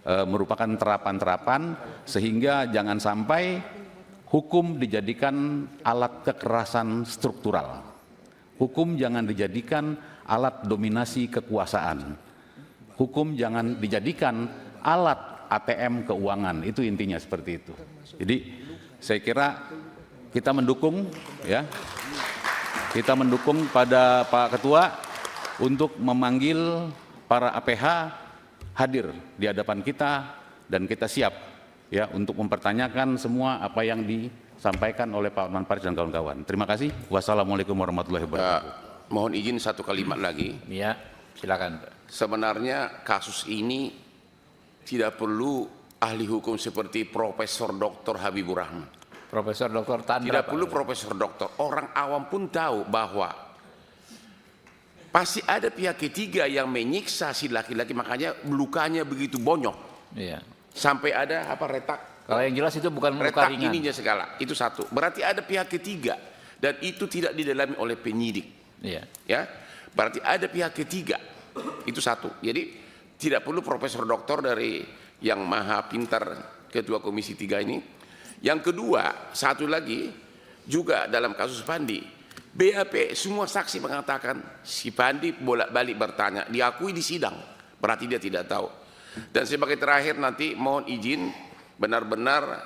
merupakan terapan-terapan sehingga jangan sampai hukum dijadikan alat kekerasan struktural. Hukum jangan dijadikan alat dominasi kekuasaan. Hukum jangan dijadikan alat ATM keuangan. Itu intinya seperti itu. Jadi saya kira kita mendukung ya. Kita mendukung pada Pak Ketua untuk memanggil para APH hadir di hadapan kita dan kita siap ya untuk mempertanyakan semua apa yang disampaikan oleh Pak Hotman Paris dan kawan-kawan. Terima kasih. Wassalamualaikum warahmatullahi wabarakatuh. Mohon izin satu kalimat lagi. Ya, silakan. Sebenarnya kasus ini tidak perlu ahli hukum seperti Profesor Dr. Habibur Rahman. Profesor Dr. Tandra. Tidak perlu Profesor Doktor. Orang awam pun tahu bahwa pasti ada pihak ketiga yang menyiksa si laki-laki, makanya lukanya begitu bonyok. Iya. Sampai ada apa retak. Kalau yang jelas itu bukan luka retak ringan. ininya segala. Itu satu. Berarti ada pihak ketiga dan itu tidak didalami oleh penyidik. Iya. Ya. Berarti ada pihak ketiga. Itu satu. Jadi tidak perlu Profesor Doktor dari yang maha pintar Ketua Komisi 3 ini. Yang kedua, satu lagi juga dalam kasus Pandi, BAP semua saksi mengatakan si Pandi bolak-balik bertanya, diakui di sidang, berarti dia tidak tahu. Dan sebagai terakhir nanti mohon izin benar-benar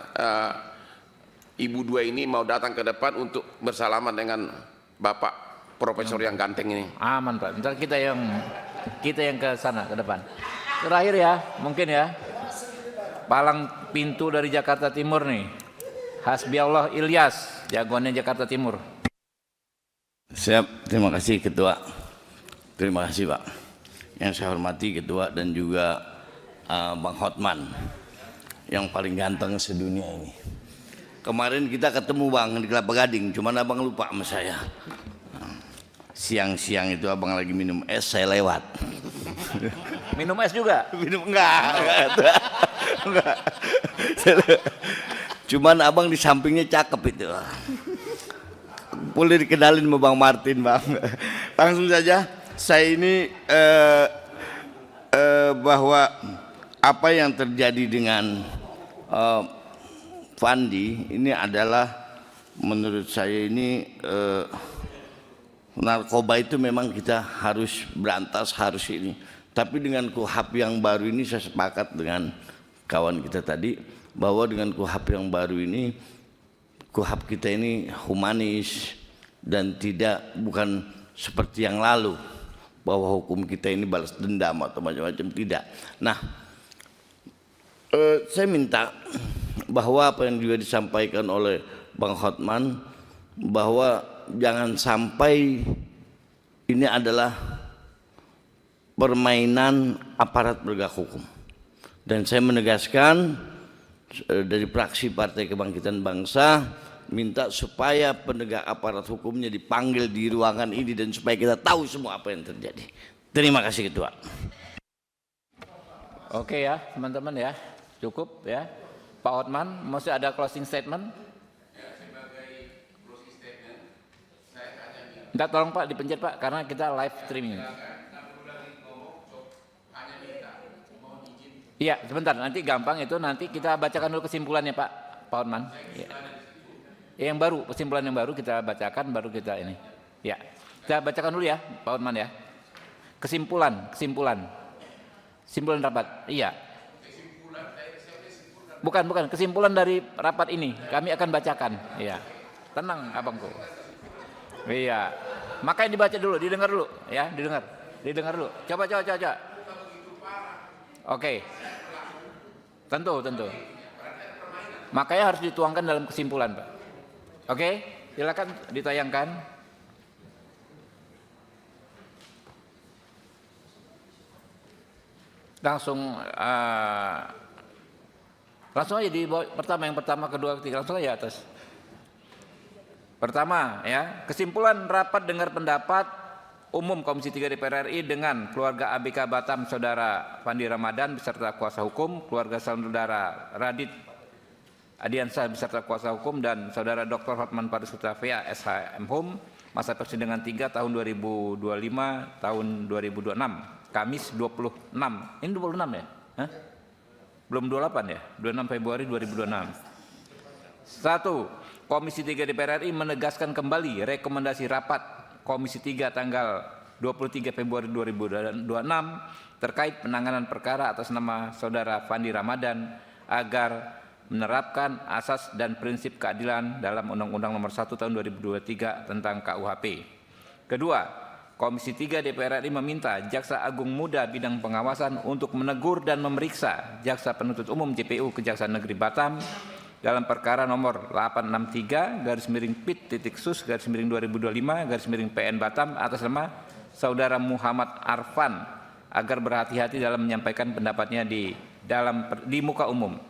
ibu dua ini mau datang ke depan untuk bersalaman dengan Bapak Profesor yang ganteng ini. Aman Pak, ntar kita yang ke sana ke depan. Terakhir ya, mungkin ya. Palang pintu dari Jakarta Timur nih. Hasbi Allah Ilyas, jagoannya Jakarta Timur. Siap, terima kasih Ketua. Terima kasih Pak. Yang saya hormati Ketua dan juga Bang Hotman yang paling ganteng sedunia ini. Kemarin kita ketemu Bang di Kelapa Gading, cuman Abang lupa sama saya. Siang-siang itu Abang lagi minum es, saya lewat. Minum es juga? Minum enggak. Cuman Abang di sampingnya cakep itu. Boleh dikenalin sama Bang Martin Bang. Langsung saja, saya ini bahwa apa yang terjadi dengan Fandi ini adalah menurut saya ini narkoba itu memang kita harus berantas, harus ini. Tapi dengan KUHP yang baru ini saya sepakat dengan kawan kita tadi bahwa dengan KUHP yang baru ini, KUHP kita ini humanis dan bukan seperti yang lalu bahwa hukum kita ini balas dendam atau macam-macam, tidak. Nah, saya minta bahwa apa yang juga disampaikan oleh Bang Hotman bahwa jangan sampai ini adalah permainan aparat penegak hukum. Dan saya menegaskan dari fraksi Partai Kebangkitan Bangsa minta supaya penegak aparat hukumnya dipanggil di ruangan ini dan supaya kita tahu semua apa yang terjadi. Terima kasih Ketua. Oke ya teman-teman ya, cukup ya. Pak Hotman, masih ada closing statement? Minta tolong Pak dipencet Pak karena kita live streaming. Iya, sebentar. Nanti gampang itu. Nanti kita bacakan dulu kesimpulannya Pak Hotman. Ya. Yang baru, kesimpulan yang baru kita bacakan, baru kita ini. Ya, kita bacakan dulu ya, Pak Hotman ya. Kesimpulan rapat. Iya. Bukan. Kesimpulan dari rapat ini kami akan bacakan. Iya. Tenang, abangku. Iya. Makanya dibaca dulu, didengar dulu, ya, didengar dulu. Coba. Oke. Tentu. Makanya harus dituangkan dalam kesimpulan, Pak. Oke, silakan ditayangkan. Langsung aja di yang pertama, kedua, ketiga, langsung aja atas. Pertama, ya, kesimpulan rapat dengar pendapat umum Komisi 3 DPR RI dengan keluarga ABK Batam Saudara Fandi Ramadan beserta kuasa hukum, keluarga Saudara Radit Adiansyah beserta kuasa hukum dan Saudara Dr. Hotman Paris Hutafea SHM Hum masa persidangan 3 tahun 2025 tahun 2026 Kamis 26. Ini 26 ya? Hah? belum 28 ya, 26 Februari 2026. 1. Komisi 3 DPR RI menegaskan kembali rekomendasi rapat Komisi 3 tanggal 23 Februari 2026 terkait penanganan perkara atas nama Saudara Fandi Ramadan agar menerapkan asas dan prinsip keadilan dalam Undang-Undang Nomor 1 Tahun 2023 tentang KUHP. Kedua, Komisi 3 DPR RI meminta Jaksa Agung Muda Bidang Pengawasan untuk menegur dan memeriksa Jaksa Penuntut Umum JPU Kejaksaan Negeri Batam dalam perkara nomor 863/PIT-SUS/2025/PN Batam atas nama Saudara Muhammad Arfan agar berhati-hati dalam menyampaikan pendapatnya di muka umum.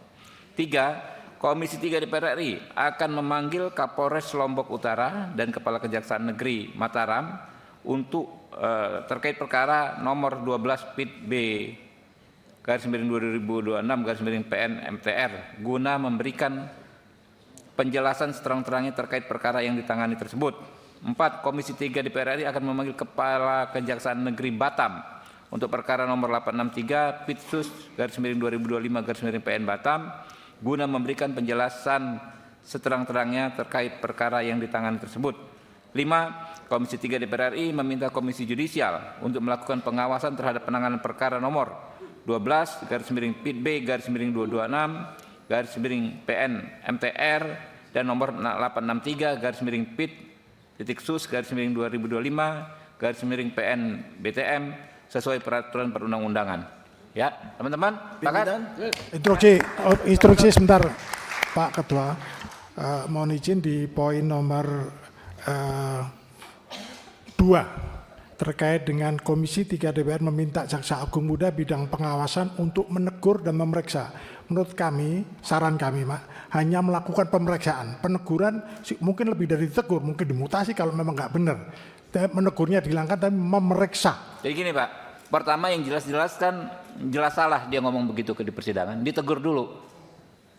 3. Komisi 3 DPR RI akan memanggil Kapolres Lombok Utara dan Kepala Kejaksaan Negeri Mataram untuk terkait perkara nomor 12 PIT-B /2026/PN MTR guna memberikan penjelasan seterang-terangnya terkait perkara yang ditangani tersebut. 4. Komisi 3 DPR RI akan memanggil Kepala Kejaksaan Negeri Batam untuk perkara nomor 863 PIT-SUS/2025/PN Batam guna memberikan penjelasan seterang-terangnya terkait perkara yang ditangani tersebut. 5. Komisi 3 DPR RI meminta Komisi Yudisial untuk melakukan pengawasan terhadap penanganan perkara nomor 12/PIT-B/2026/PN MTR dan nomor 863/PIT-SUS/2025/PN BTM sesuai peraturan perundang-undangan. Ya, teman-teman, sepakat? Instruksi sebentar, Pak Ketua. Mohon izin di poin nomor 2 terkait dengan Komisi 3 DPR meminta Jaksa Agung Muda Bidang Pengawasan untuk menegur dan memeriksa. Menurut kami, saran kami, Mak, hanya melakukan pemeriksaan. Peneguran mungkin lebih dari ditegur, mungkin dimutasi kalau memang nggak benar. Menegurnya dihilangkan, tapi memeriksa. Jadi gini Pak, pertama yang jelas-jelas kan jelas salah dia ngomong begitu di persidangan, ditegur dulu.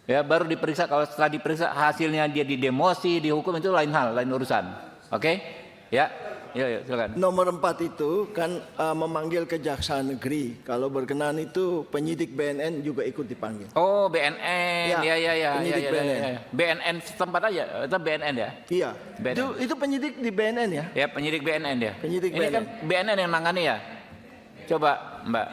Ya, baru diperiksa. Kalau setelah diperiksa hasilnya dia didemosi, dihukum, itu lain hal, lain urusan. Oke? Ya. Ya, silakan. Nomor 4 itu kan memanggil Kejaksaan Negeri. Kalau berkenan itu penyidik BNN juga ikut dipanggil. Oh, BNN. Ya. Penyidik BNN. BNN setempat aja, itu BNN ya? Iya. BNN. Itu penyidik di BNN ya? Ya, penyidik BNN ya. Penyidik Ini BNN. kan BNN yang nangani ya. Coba, Mbak.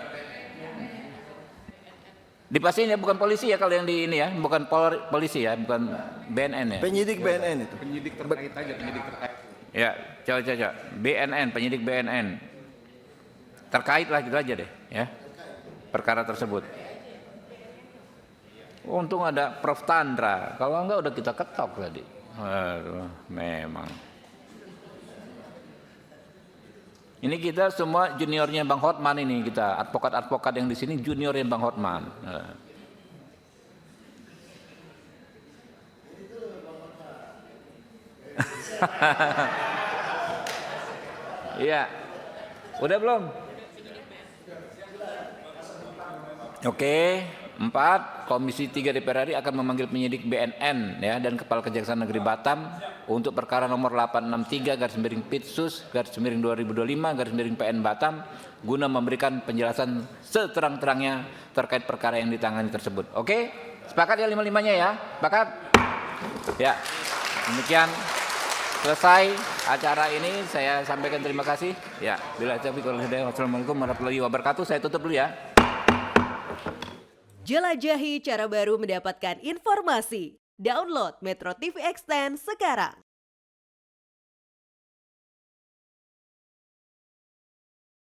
Dipastiin ya, bukan polisi ya kalau yang di ini ya, bukan polisi ya, bukan BNN ya. Penyidik BNN itu. Penyidik terkait aja, penyidik terkait. Ya, coba. BNN, penyidik BNN. Terkait lah gitu aja deh, ya. Perkara tersebut. Untung ada Prof. Tandra, kalau enggak udah kita ketok tadi. Aduh, memang. Ini kita semua juniornya Bang Hotman ini, kita advokat-advokat yang di sini juniornya Bang Hotman. Iya. Udah belum? Oke, 4. Komisi 3 DPR RI akan memanggil penyidik BNN ya dan Kepala Kejaksaan Negeri Batam untuk perkara nomor 863/PIT-SUS/2025/PN Batam guna memberikan penjelasan seterang-terangnya terkait perkara yang ditangani tersebut. Oke? Sepakat ya 5-5-nya ya? Sepakat? Ya. Demikian selesai acara ini, saya sampaikan terima kasih. Ya, bila taufiq wal hidayah. Wassalamualaikum warahmatullahi wabarakatuh. Saya tutup dulu ya. Jelajahi cara baru mendapatkan informasi. Download Metro TV Extend sekarang.